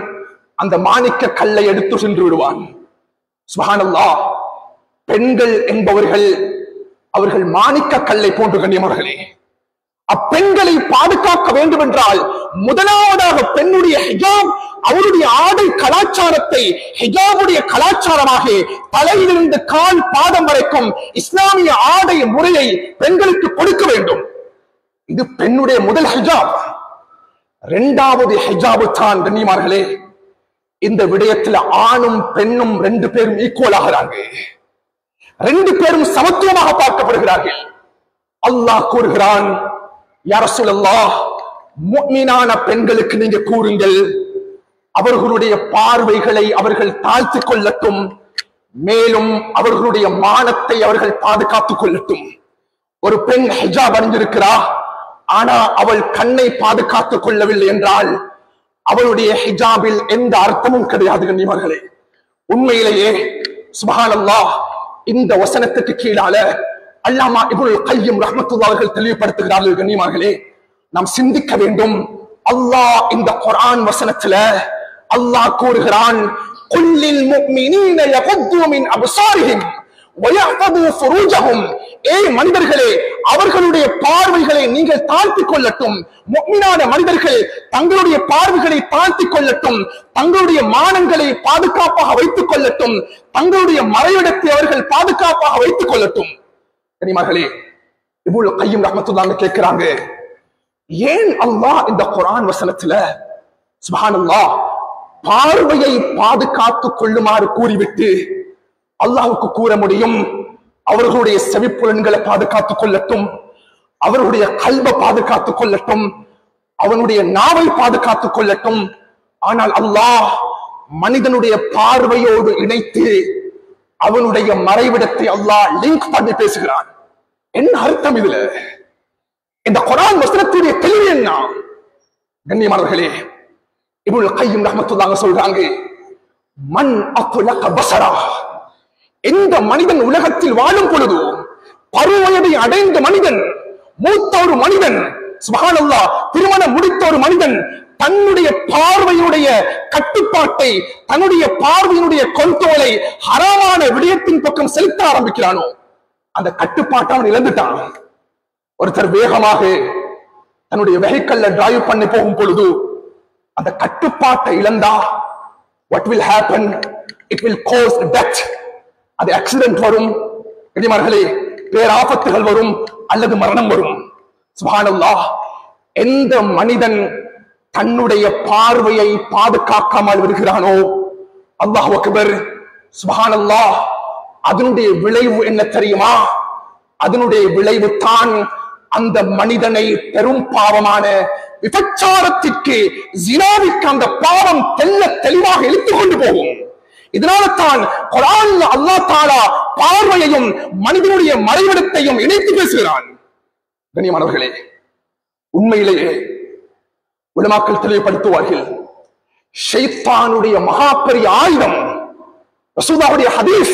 S1: அந்த மாணிக்க கல்லை எடுத்து சென்று விடுவான். சுப்ஹானல்லாஹ், பெண்கள் என்பவர்கள் அவர்கள் மாணிக்க கல்லை போன்று. கண்ணியமானவர்களே, அப்பெண்களை பாதுகாக்க வேண்டும் என்றால் முதலாவதாக பெண்ணுடைய ஹிஜாப், அவருடைய ஆடை கலாச்சாரத்தை ஹிஜாபுடைய கலாச்சாரமாக தலையிலிருந்து கால் பாதம் வரைக்கும் இஸ்லாமிய ஆடை முறையை பெண்களுக்கு கொடுக்க வேண்டும். இது பெண்ணுடைய முதல் ஹிஜாப். இரண்டாவது ஹிஜாபு தான் கண்ணியமார்களே, இந்த விடயத்தில் ஆணும் பெண்ணும் ரெண்டு பேரும் ஈக்குவல் ஆகிறாங்க, ரெண்டு பேரும் சமத்துவமாக பார்க்கப்படுகிறார்கள். அல்லாஹ் கூறுகிறான், யா ரசூலல்லாஹ், முஃமினான பெண்களுக்கு நீங்க கூறுங்கள், அவர்களுடைய பார்வைகளை அவர்கள் தாழ்த்திக் கொள்ளட்டும், மேலும் அவர்களுடைய மானத்தை அவர்கள் பாதுகாத்துக் கொள்ளட்டும். ஒரு பெண் ஹிஜாப் அணிந்திருக்கிறா, ஆனா அவள் கண்ணை பாதுகாத்துக் கொள்ளவில்லை என்றால் அவளுடைய ஹிஜாபில் எந்த அர்த்தமும் கிடையாது கண்ணியமார்களே. உண்மையிலேயே சுப்ஹானல்லாஹ், இந்த வசனத்துக்கு கீழால அல்லாமா இப்னுல் கய்யிம் ரஹ்மத்துல்லாஹி அவர்கள் தெளிவுபடுத்துகிறார்கள் கண்ணியமார்களே, நாம் சிந்திக்க வேண்டும். அல்லாஹ் இந்த குர்ஆன் வசனத்துல அல்லாஹ் கூறுகிறான், குல்லில் முஃமினீன யகுது மின் அப்சாரிஹிம் வயஹ்ஃபது ஃபுரூஜஹும், ஏய் மனிதர்களே, அவர்களுடைய பார்வைகளை நீங்கள் தாழ்த்திக் கொள்ளட்டும். முஃமினான மனிதர்கள் தங்களுடைய பார்வைகளை தாழ்த்திக் கொள்ளட்டும், தங்களுடைய மானங்களை பாதுகாப்பாக வைத்துக் கொள்ளட்டும், தங்களுடைய மறைவிடத்தை அவர்கள் பாதுகாப்பாக வைத்துக் கொள்ளட்டும். கனிமர்களே, இப்னுல் கய்யிம் ரஹ்மத்துல்லாஹி கேட்கிறாங்க, ஏன் அல்லாஹ் இந்த குர்ஆன் வசனத்துல சுப்ஹானல்லாஹ் பார்வையை பாதுகாத்துக் கொள்ளுமாறு கூறிவிட்டு அல்லாஹ்வுக்கு கூற முடியும் அவர்களுடைய செவிப்புலன்களை பாதுகாத்துக் கொள்ளட்டும், அவருடைய கல்வை பாதுகாத்துக் கொள்ளட்டும், அவனுடைய நாவை பாதுகாத்துக் கொள்ளட்டும். ஆனால் அல்லாஹ் மனிதனுடைய பார்வையோடு இணைத்து அவனுடைய மறைவிடத்தை அல்லாஹ் லிங்க் பண்ணி பேசுகிறான். என்ன அர்த்தம் இதுல? இந்த குர்ஆன் வசனத்துடைய தெளிவு என்ன? கண்ணியமானவர்களே, இப்னுல் கய்யிம் ரஹ்மத்துல்லாஹி சொல்றாங்க, மன் அத்லக பஸரா, எந்த மனிதன் உலகத்தில் வாழும் பொழுது பருவயதை அடைந்த மனிதன், மூத்த ஒரு மனிதன், சுப்ஹானல்லாஹ், திருமணம் முடித்த ஒரு மனிதன் தன்னுடைய பார்வையுடைய கட்டுப்பாட்டை, தன்னுடைய பார்வையினுடைய கண்ட்ரோலை ஹராமான விடயத்தின் பக்கம் செலுத்த ஆரம்பிக்கிறானோ அந்த கட்டுப்பாட்டை அவன் இழந்துட்டான். ஒருத்தர் வேகமாக தன்னுடைய வெஹிக்கல்ல டிரைவ் பண்ணி போகும் பொழுது அந்த கட்டுப்பாட்டை இழந்தா what will happen? It will cause death. அது ஆக்சிடென்ட் வரும் கண்ணியமானவர்களே, பேராபத்துகள் வரும் அல்லது மரணம் வரும். சுப்ஹானல்லாஹ், எந்த மனிதன் தன்னுடைய பார்வையை பாதுகாக்காமல் விடுகிறானோ, அல்லாஹ் அக்பர், சுப்ஹானல்லாஹ், அதனுடைய விளைவு என்ன தெரியுமா? அதனுடைய விளைவு தான் அந்த மனிதனை பெரும் பாவமான விபச்சாரத்திற்கு, ஜினாவிற்கு அந்த பாவம் தெளிவாக இழுத்துக் கொண்டு போகும். இதனால தான் குர்ஆன்ல அல்லாஹ் தஆலா பார்வையையும் மனிதனுடைய மறைவிடத்தையும் இணைத்து பேசுகிறான். கண்ணியமானவர்களே, உண்மையிலேயே உலமாக்கள் தெளிவுபடுத்துவார்கள், ஷைத்தானுடைய மகா பெரிய ஆயுதம் ரசூலுல்லாஹ்வுடைய ஹதீஸ்,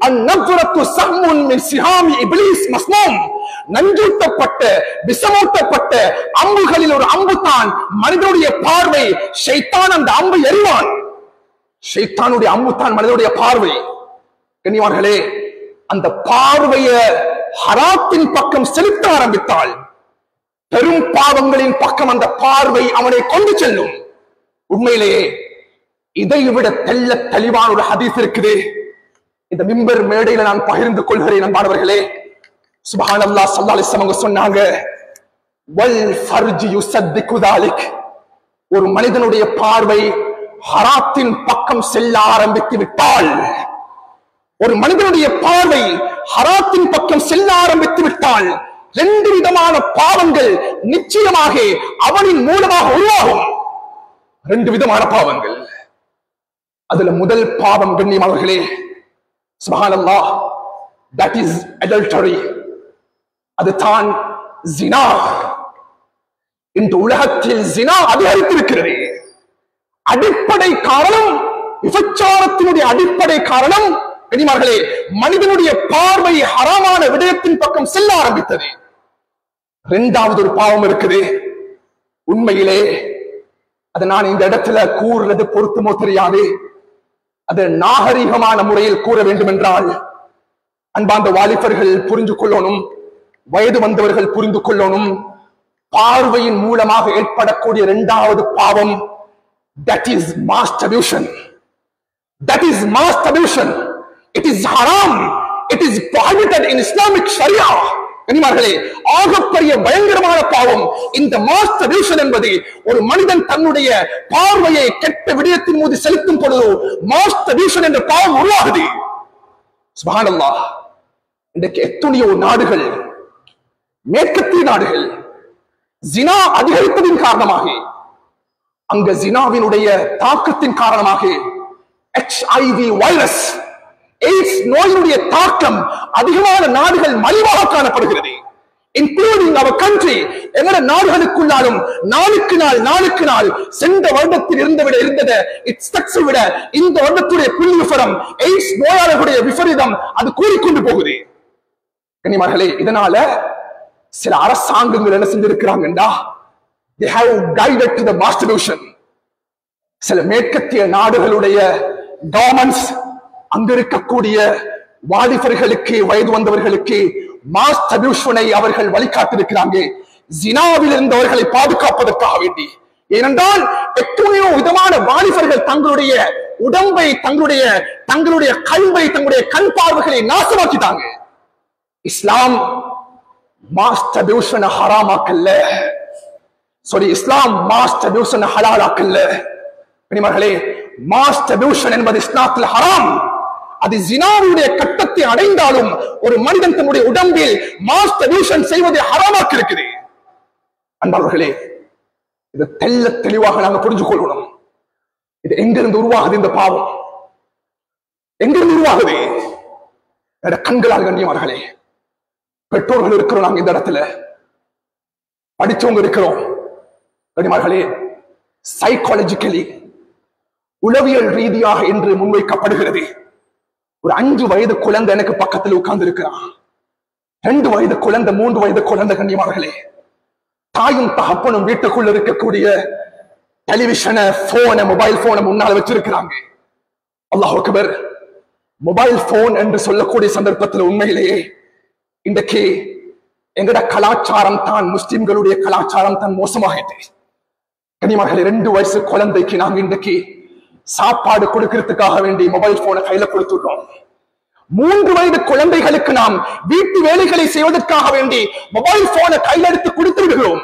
S1: அன்-நஃரத்து ஸஹ்முன் மின் ஸிஹாமி இப்லீஸ் மஸ்னூம், நஞ்சூட்டப்பட்ட விஷமூட்டப்பட்ட அம்புகளில் ஒரு அம்பு தான் மனிதனுடைய பார்வை. ஷைத்தான் அந்த அம்பை எறிவான். ஷைத்தானுடைய அம்பு தான் மனிதனுடைய பார்வை. கண்ணியமானவர்களே, அந்த பார்வையை ஹராத்தின் பக்கம் செலுத்த ஆரம்பித்தால் பெரும் பாவங்களின் பக்கம் அந்த பார்வை அவனை கொண்டு செல்லும். உண்மையிலேயே இதை விட தெளிவான ஒரு ஹதீஸ் இருக்குது. இந்த மிம்பர் மேடையில நான் பகிர்ந்து கொள்கிறேன் அன்பானவர்களே. சுப்ஹானல்லாஹ், ஸல்லல்லாஹு அலைஹி வஸல்லம் சொன்னாங்க, வல் ஃபர்ஜ் யுஸத்திகு தாலிக், ஒரு மனிதனுடைய பார்வை ஹராத்தின் பக்கம் செல்ல ஆரம்பித்து விட்டால், ஒரு மனிதனுடைய பார்வை ஹராத்தின் பக்கம் செல்ல ஆரம்பித்து விட்டால் ரெண்டு விதமான பாவங்கள் நிச்சயமாக அவனின் மூலமாக உருவாகும். ரெண்டு விதமான பாவங்கள். அதுல முதல் பாவம் கண்ணியமானவர்களே, சுப்ஹானல்லாஹ், that is adultery. அது தான் ஜினா. இந்த உலகத்தில் ஜினா அதிகரித்திருக்கிறது. அடிப்படை காரணம், விபச்சாரத்தினுடைய அடிப்படை காரணம் கண்ணியமானவர்களே, மனிதனுடைய பார்வை ஹராமான விடயத்தின் பக்கம் செல்ல ஆரம்பித்தது. இரண்டாவது ஒரு பாவம் இருக்குது. உண்மையிலே அது நான் இந்த இடத்துல கூறுறது பொருத்தமோ தெரியாது. அது நாகரிகமான முறையில் கூற வேண்டும் என்றால் அன்பார்ந்த வாலிபர்கள் புரிந்து கொள்ளணும், வயது வந்தவர்கள் புரிந்து கொள்ளணும். பார்வையின் மூலமாக ஏற்படக்கூடிய இரண்டாவது பாவம், that is masturbation. That is masturbation. It is haram. It is prohibited in Islamic Sharia. கனிமார்களே, ஆகப்பெரிய பயங்கரமான பாவம் இந்த மாஸ்டர்பேஷன் என்பது. ஒரு மனிதன் தன்னுடைய பார்வையை கெட்ட விடயத்தின் மீது செலுத்தும் பொழுது மாஸ்டர்பேஷன் என்ற பாவம் உருவாகுது. சுப்ஹானல்லாஹ். இன்றைக்கு எத்தனையோ நாடுகள், மேற்கத்திய நாடுகள் ஜினா அதிகரிப்பதின் காரணமாக, அங்க ஜினாவினுடைய தாக்கத்தின் காரணமாக HIV வைரஸ், எய்ட்ஸ் நோயினுடைய தாக்கம் அதிகமான நாடுகள் மலிவாக காணப்படுகிறது. Including our country. எங்கட நாடுகளுக்குள்ளாலும் நாளுக்கு நாள் சென்ற வருடத்தில் இருந்ததை விட இந்த வருடத்துடைய புள்ளி விவரம், எய்ட்ஸ் நோயாளர்களுடைய விபரீதம் அது கூறிக்கொண்டு போகுது. கனிமர்களே, இதனால சில அரசாங்கங்கள் என்ன செஞ்சிருக்கிறாங்கடா, they have guided to the masturbation. சில மேற்கத்திய நாடுகளுடைய கவர்மெண்ட்ஸ் அங்க இருக்கக்கூடிய வாலிபர்களுக்கு, வயது வந்தவர்களுக்கு மாஸ்டர்பேஷனை அவர்கள் வழிகாட்டிருக்கிறாங்க, ஜினாவில் இருந்தவர்களை பாதுகாப்பதற்காக வேண்டி. ஏனென்றால் எத்தனையோ விதமான வாலிபர்கள் தங்களுடைய உடம்பை, தங்களுடைய கல்வை, தங்களுடைய கண் பார்வைகளை நாசமாக்கிட்டாங்க. இஸ்லாம் மாஸ்டர்பேஷனை ஹராமாக்கல்ல, இஸ்லாம் மாஸ்டர்பேஷனை ஹலாலாக்கல்ல. கனிமர்களே, மாஸ்டர்பேஷன் என்பது இஸ்லாத்தில் ஹராம். அது ஜினாவுடைய கட்டத்தை அடைந்தாலும் ஒரு மனிதன் தன்னுடைய உடம்பில் மாஸ்டர்பேஷன் செய்வதை ஹராமாக்கி இருக்குது. அன்பார்களே, இது தெளிவாக நாங்கள் புரிஞ்சு கொள்ளணும். இது எங்கிருந்து உருவாகுது? இந்த பாவம் எங்கிருந்து உருவாகுது? கண்களால் கண்ணியமார்களே, பெற்றோர்கள் இருக்கிறோம், நாங்க இந்த இடத்துல படிச்சவங்க இருக்கிறோம். கண்ணியமார்களே, சைக்காலஜிக்கலி, உளவியல் ரீதியாக என்று முன்வைக்கப்படுகிறது. ஒரு 5 வயது குழந்தை எனக்கு பக்கத்தில் உட்கார்ந்து இருக்கிறான். 2 வயது குழந்தை, 3 வயது குழந்தை. கண்ணியமார்களே, தாயும் தகப்பனும் வீட்டுக்குள்ள இருக்கக்கூடிய டெலிவிஷனை, போனை, மொபைல் போனை முன்னால வச்சிருக்கிறாங்க. அல்லாஹ் அக்பர். மொபைல் போன் என்று சொல்லக்கூடிய சந்தர்ப்பத்தில் உண்மையிலேயே இன்றைக்கு எங்கட கலாச்சாரம் தான், முஸ்லிம்களுடைய கலாச்சாரம் தான் மோசமாகிட்டு. கனிமர்களே, 2 வயசு குழந்தைக்கு நாங்க இன்றைக்கு சாப்பாடு கொடுக்கிறதுக்காக வேண்டி மொபைல் போனை கையில கொடுத்துடுறோம். 3 வயது குழந்தைகளுக்கு நாம் வீட்டு வேலைகளை செய்வதற்காக வேண்டி மொபைல் போனை கையில எடுத்து கொடுத்து விடுகிறோம்.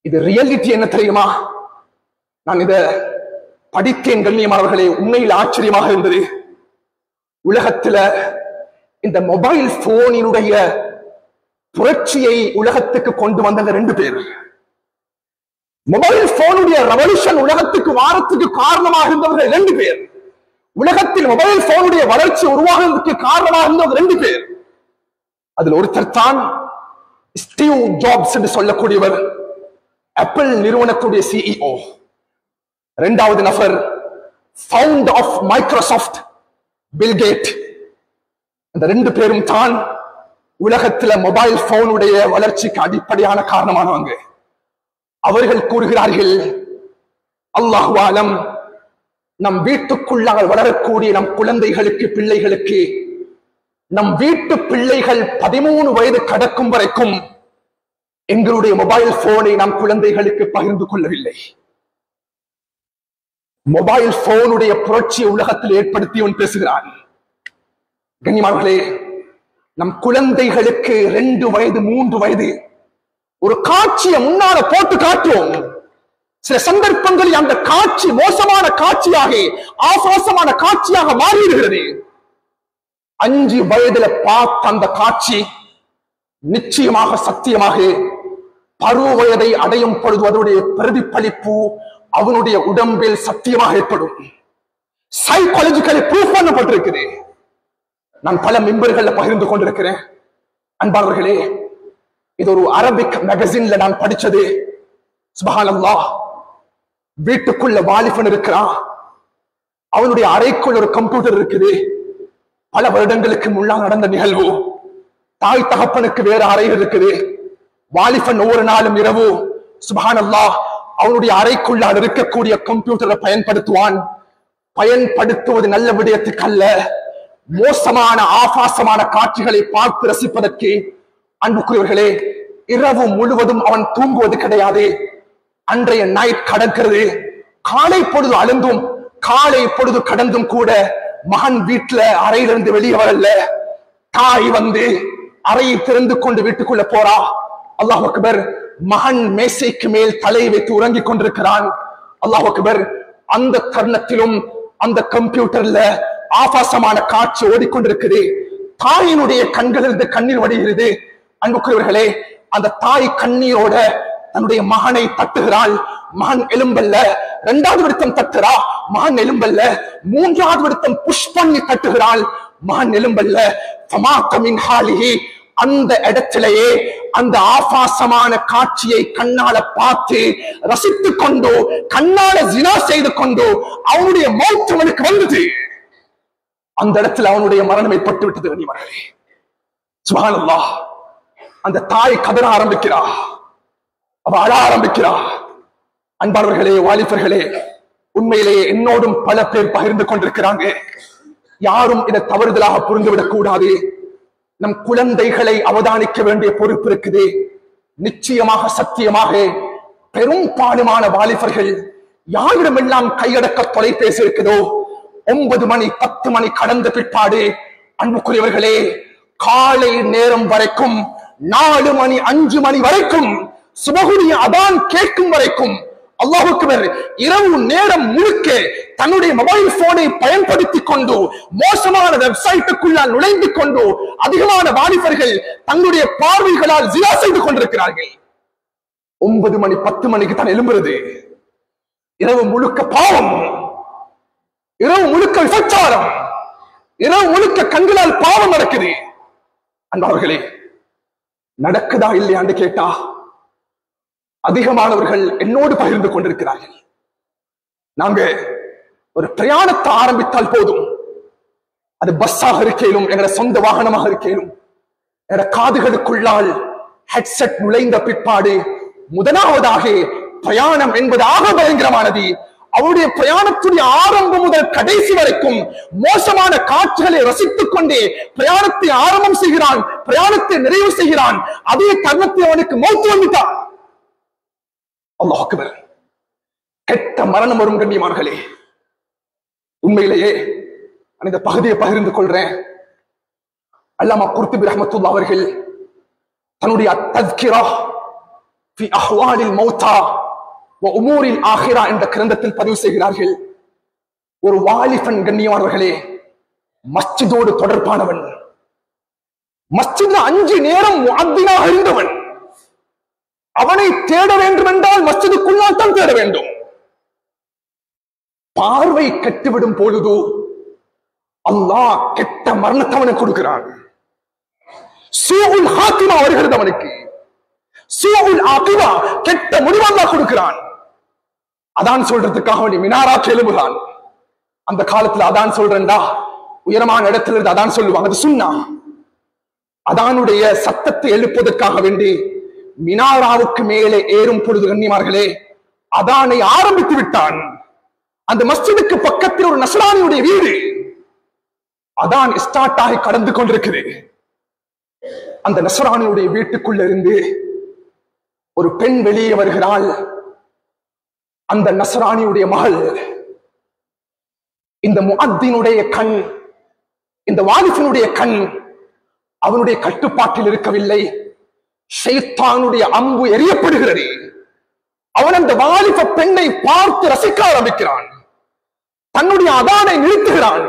S1: இது ரியாலிட்டி என்ன தெரியுமா? நான் இத படித்தேன் கண்ணியமானவர்களே, உண்மையில் ஆச்சரியமாக இருந்தது. உலகத்துல இந்த மொபைல் போனினுடைய புரட்சியை உலகத்துக்கு கொண்டு வந்தவங்க 2 பேர். மொபைல் போனுடைய ரெவல்யூஷன் உலகத்துக்கு வாரத்துக்கு காரணமாக இருந்தவர்கள் 2 பேர். உலகத்தில் மொபைல் போனுடைய வளர்ச்சி உருவாகுவதற்கு காரணமாக இருந்தவங்க 2 பேர். அதில் ஒருத்தர் தான் ஸ்டீவ் ஜாப்ஸ் என்று சொல்லக்கூடியவர், ஆப்பிள் நிறுவனத்துடைய CEO. 2வது நபர் founder of Microsoft, Bill Gate. இந்த 2 பேரும் தான் உலகத்தில் மொபைல் போனுடைய வளர்ச்சிக்கு அடிப்படையான காரணமானவங்க. அவர்கள் கூறுகிறார்கள், அல்லாஹு ஆலம், நம் வீட்டுக்குள்ளாக வளரக்கூடிய நம் குழந்தைகளுக்கு, பிள்ளைகளுக்கு, நம் வீட்டு பிள்ளைகள் 13 வயது கடக்கும் வரைக்கும் எங்களுடைய மொபைல் போனை நம் குழந்தைகளுக்கு பகிர்ந்து கொள்ளவில்லை. மொபைல் போனுடைய புரட்சியை உலகத்தில் ஏற்படுத்தியவன் பேசுகிறான். கண்ணியமானவர்களே, நம் குழந்தைகளுக்கு 2 வயது 3 வயது ஒரு காட்சியை முன்னால போட்டு காட்டுவோம். சில சந்தர்ப்பங்களில் அந்த காட்சி மோசமான காட்சியாக, ஆபாசமான காட்சியாக மாறிவிடுகிறது. 5 வயதுல பார்த்த அந்த காட்சி நிச்சயமாக, சத்தியமாக பருவ வயதை அடையும் பொழுது அதனுடைய பிரதிபலிப்பு அவனுடைய உடம்பில் சத்தியமாக ஏற்படும். சைக்காலஜிக்கலி ப்ரூஃப் பண்ணப்பட்டிருக்குது. நான் பல மெம்பர்கள்ல பகிர்ந்து கொண்டிருக்கிறேன். அன்பாளர்களே, இது ஒரு அரபிக் மேகசின்ல நான் படிச்சது. சுப்ஹானல்லாஹ், வீட்டுக்குள்ள வாலிபன் இருக்கிறான், அவனுடைய அறைக்குள் ஒரு கம்ப்யூட்டர் இருக்குது. பல வருடங்களுக்கு முன்னால் நடந்த நிகழ்வு. தாய் தகப்பனுக்கு வேற அறைகள் இருக்குது. வாலிபன் ஒவ்வொரு நாளும் இரவு சுப்ஹானல்லாஹ் அவனுடைய அறைக்குள்ளால் இருக்கக்கூடிய கம்ப்யூட்டரை பயன்படுத்துவான். பயன்படுத்துவது நல்ல விடயத்துக்கு அல்ல, மோசமான ஆபாசமான காட்சிகளை பார்த்து ரசிப்பதற்கு. அன்புக்குரியவர்களே, இரவு முழுவதும் அவன் தூங்குவது கிடையாது. அன்றைய நைட் கடக்கிறது. காலை பொழுது அழுந்தும் காலை பொழுது கடந்தும் கூட மகன் வீட்டுல அறையிலிருந்து வெளியே வரல. தாய் வந்து அறையை திறந்து கொண்டு வீட்டுக்குள்ள போறா. அல்லாஹ் அக்பர். மகன் மேசைக்கு மேல் தலை வைத்து உறங்கிக் கொண்டிருக்கிறான். அல்லாஹ் அக்பர். அந்த தருணத்திலும் அந்த கம்ப்யூட்டர்ல ஆபாசமான காட்சி ஓடிக்கொண்டிருக்குது. தாயினுடைய கண்களிலிருந்து கண்ணீர் வடிகிறது. அன்புக்குரியவர்களே, அந்த தாய் கண்ணீரோட தன்னுடைய மகனை தட்டுகிறாள். மகன் எலும்பல்ல. இரண்டாவது விடுத்தம் தட்டுறா, மகன் எலும்பல்ல. மூன்றாவது விடுத்தம் புஷ் பண்ணி தட்டுகிறாள், மகன் எலும்பல்ல. அந்த இடத்திலேயே அந்த ஆபாசமான காட்சியை கண்ணால பார்த்து ரசித்துக் கொண்டு கண்ணால ஜினா செய்து கொண்டு அவனுடைய மௌத் அவனுக்கு வந்தது. அந்த இடத்துல அவனுடைய மரணம் ஏற்பட்டு விட்டது. கண்ணியமானவர்களே, சுப்ஹானல்லாஹ். அந்த தாய் கதற ஆரம்பிக்கிறா, அவ அழ ஆரம்பிக்கிறா. அன்பானவர்களே, வாலிபர்களே, உண்மையிலேயே என்னோடும் பல பேர் பகிர்ந்து கொண்டிருக்கிறாங்க. யாரும் இதை தவறுதலாக புரிந்துவிடக் கூடாது. நம் குழந்தைகளை அவதானிக்க வேண்டிய பொறுப்பு இருக்குது. நிச்சயமாக சத்தியமாக பெரும்பாலுமான வாலிபர்கள் யாரிடமெல்லாம் கையடக்க தொலைபேசி இருக்குதோ 9 மணி 10 மணி கடந்த பிற்பாடு, அன்புக்குரியவர்களே, காலை நேரம் வரைக்கும் 4 மணி 5 மணி வரைக்கும் சுபஹுடைய அதான் கேட்கும் வரைக்கும் அல்லாஹ் அக்பர் இரவு நேரம் முழுக்க தன்னுடைய மொபைல் போனை பயன்படுத்திக் கொண்டு மோசமான வெப்சைட்டுக்குள்ளால் நுழைந்து கொண்டு அதிகமான வாலிபர்கள் தங்களுடைய பார்வைகளால் ஜினா செய்து கொண்டிருக்கிறார்கள். 9 மணி 10 மணிக்கு தான் எழும்புறது. இரவு முழுக்க பாவம், இரவு முழுக்க விபச்சாரம், இரவு முழுக்க கண்களால் பாவம் நடக்குது. அன்பர்களே, நடக்குதா இல்லையான்னு கேட்டா அதிகமானவர்கள் என்னோடு பகிர்ந்து கொண்டிருக்கிறார்கள். நாங்க ஒரு பிரயாணத்தை ஆரம்பித்தால் போதும், அது பஸ்ஸாக இருக்கையிலும் எங்களோட சொந்த வாகனமாக இருக்கையிலும் எங்களோட காதுகளுக்குள்ளால் ஹெட்செட் நுழைந்த பிற்பாடு முதலாவதாக பிரயாணம் என்பது ஆக பயங்கரமானது. அவருடைய பிரயாணத்துடைய ஆரம்பம் முதல் கடைசி வரைக்கும் மோசமான காட்சிகளை ரசித்துக் கொண்டே பிரயாணத்தை ஆரம்பம் செய்கிறான், பிரயாணத்தை நிறைவு செய்கிறான். அதே தருணத்தை அவனுக்கு மௌத்து வந்துட்டான். அல்லாஹ் அக்பர். கெட்ட மரணம் வரும். கண்ணியமானவர்களே, உண்மையிலேயே இந்த பகுதியை பகிர்ந்து கொள்றேன். அல்லாமா குர்துபி ரஹ்மத்துல்லாஹி அவர்கள் தன்னுடைய தஸ்கிரா ஃபி அஹ்வாலில் மௌத்தா வ உமூரில் ஆகிரா என்ற கிரந்தத்தில் பதிவு செய்கிறார்கள். ஒரு வாலிபன், கண்ணியமானவர்களே, மஸ்ஜிதோடு தொடர்பானவன், மஸ்ஜித்ல 5 நேரம் முஅத்தினாக இருந்தவன். அவனை தேட வேண்டும் என்றால் மஸ்ஜிதுக்குள்ளால் தான் தேட வேண்டும். பார்வை கெட்டுவிடும் பொழுது அல்லாஹ் கெட்ட மரணத்தை அவனுக்கு கொடுக்கிறான். சூஉல் ஹாத்திமா வருகிறது அவனுக்கு. சூஉல் ஆகிபா, கெட்ட முடிவு அல்லாஹ் கொடுக்கிறான். அதான் சொல்றதுக்காக வேண்டி மினாரா எழும்புகிறான். அந்த காலத்துல அதான் சொல்றேன்டா உயரமான இடத்துல இருந்து அதான் சொல்லுவாங்க, அது சுன்னா. அதானுடைய சத்தத்தை எழுப்புவதற்காக வேண்டி மினாராவுக்கு மேலே ஏறும் பொழுது, கண்ணியமார்களே, அதானை ஆரம்பித்து விட்டான். அந்த மஸ்ஜிதுக்கு பக்கத்தில் ஒரு நஸ்ரானியுடைய வீடு, அதான் ஸ்டார்ட் ஆகி கடந்து கொண்டிருக்கிறது. அந்த நஸ்ரானியுடைய வீட்டுக்குள்ள இருந்து ஒரு பெண் வெளியே வருகிறாள். அந்த நஸ்ரானியுடைய மகள். இந்த முஅத்தினுடைய கண், இந்த வாலிபனுடைய கண் அவனுடைய கட்டுப்பாட்டில் இருக்கவில்லை. ஷைத்தானுடைய அம்பு எரியப்படுகிறது. அவன் அந்த வாலிப பெண்ணை பார்த்து ரசிக்க ஆரம்பிக்கிறான். தன்னுடைய அதானை நிறுத்துகிறான்.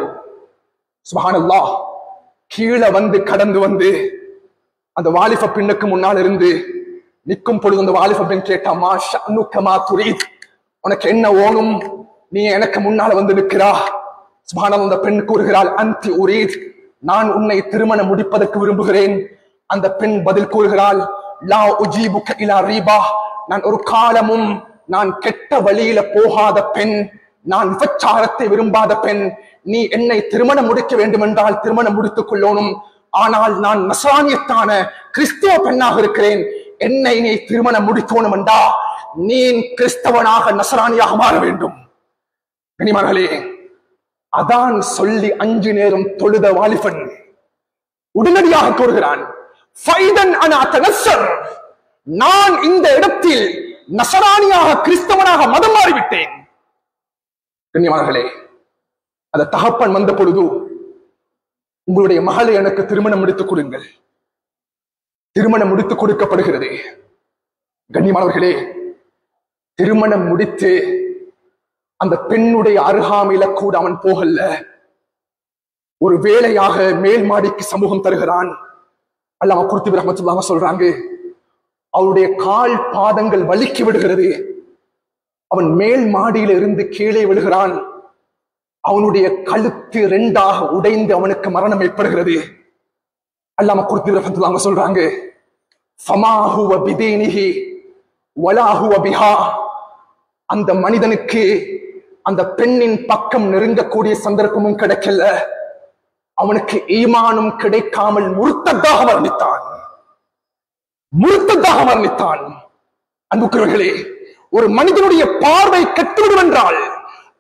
S1: சுப்ஹானல்லாஹ். கீழே வந்து கடந்து வந்து அந்த வாலிப பெண்ணுக்கு முன்னால் இருந்து நிற்கும் பொழுது அந்த வாலிப பெண் கேட்டா, மா ஷஅனுக மா துரீத், உனக்கு என்ன ஓணும், நீ எனக்கு முன்னால வந்து நிற்கிறா. சுப்ஹானல்லாஹ். அந்த பெண் கூறுகிறாள், அன்தி உரீத், நான் உன்னை திருமணம் முடிப்பதற்கு விரும்புகிறேன். அந்த பெண் பதில் கூறுகிறாள், லா உஜீபுக இலா ரீபா, நான் ஒரு காலமும் நான் கெட்ட வழியில போகாத பெண், நான் விபச்சாரத்தை விரும்பாத பெண். நீ என்னை திருமணம் முடிக்க வேண்டும் என்றால் திருமணம் முடித்துக் கொள்ளணும். ஆனால் நான் நஸ்ரானியத்தான கிறிஸ்துவ பெண்ணாக இருக்கிறேன். என்னை நீ திருமணம் முடிக்கணும் என்றா நீ கிறிஸ்தவனாக நஸ்ரானியாக மாற வேண்டும். கனிமர்களே, அதான் சொல்லி 5 நேரம் தொழுத வாலிபன் உடனடியாக கூறுகிறான், ஃபைதன் அனா தனஸ்ஸர், நான் இந்த இடத்தில் நசராணியாக கிறிஸ்தவனாக மதம் மாறிவிட்டேன். கண்ணியமானவர்களே, அந்த தகப்பன் வந்த பொழுது, உங்களுடைய மகளை எனக்கு திருமணம் முடித்துக் கொடுங்கள். திருமணம் முடித்துக் கொடுக்கப்படுகிறது. கண்ணியமானவர்களே, திருமணம் முடித்து அந்த பெண்ணுடைய அருகாமையில கூட அவன் போகல. ஒரு வேலையாக மேல் மாடிக்கு சமூகம் தருகிறான். அல்லாஹ் குர்துபி ரஹ்மத்துல்லாஹி சொல்றாங்க, அவருடைய கால் பாதங்கள் வலிக்கி விடுகிறது. அவன் மேல் மாடியில இருந்து கீழே விழுகிறான். அவனுடைய கழுத்து ரெண்டாக உடைந்து அவனுக்கு மரணம் ஏற்படுகிறது. அல்லாஹ் குர்துபி ரஹ்மத்துல்லாஹி சொல்றாங்க, ஃபமா ஹுவ பிதீனிஹி வலா ஹுவ பிஹா. அந்த மனிதனுக்கு அந்த பெண்ணின் பக்கம் நெருங்கக்கூடிய சந்தர்ப்பமும் கிடைக்கல. அவனுக்கு ஈமானும் கிடைக்காமல் முர்த்ததாக வர்ணித்தான். முர்த்ததாக வர்ணித்தான். அன்புக்குரியவர்களே, ஒரு மனிதனுடைய பார்வை கெட்டுவிடும் என்றால்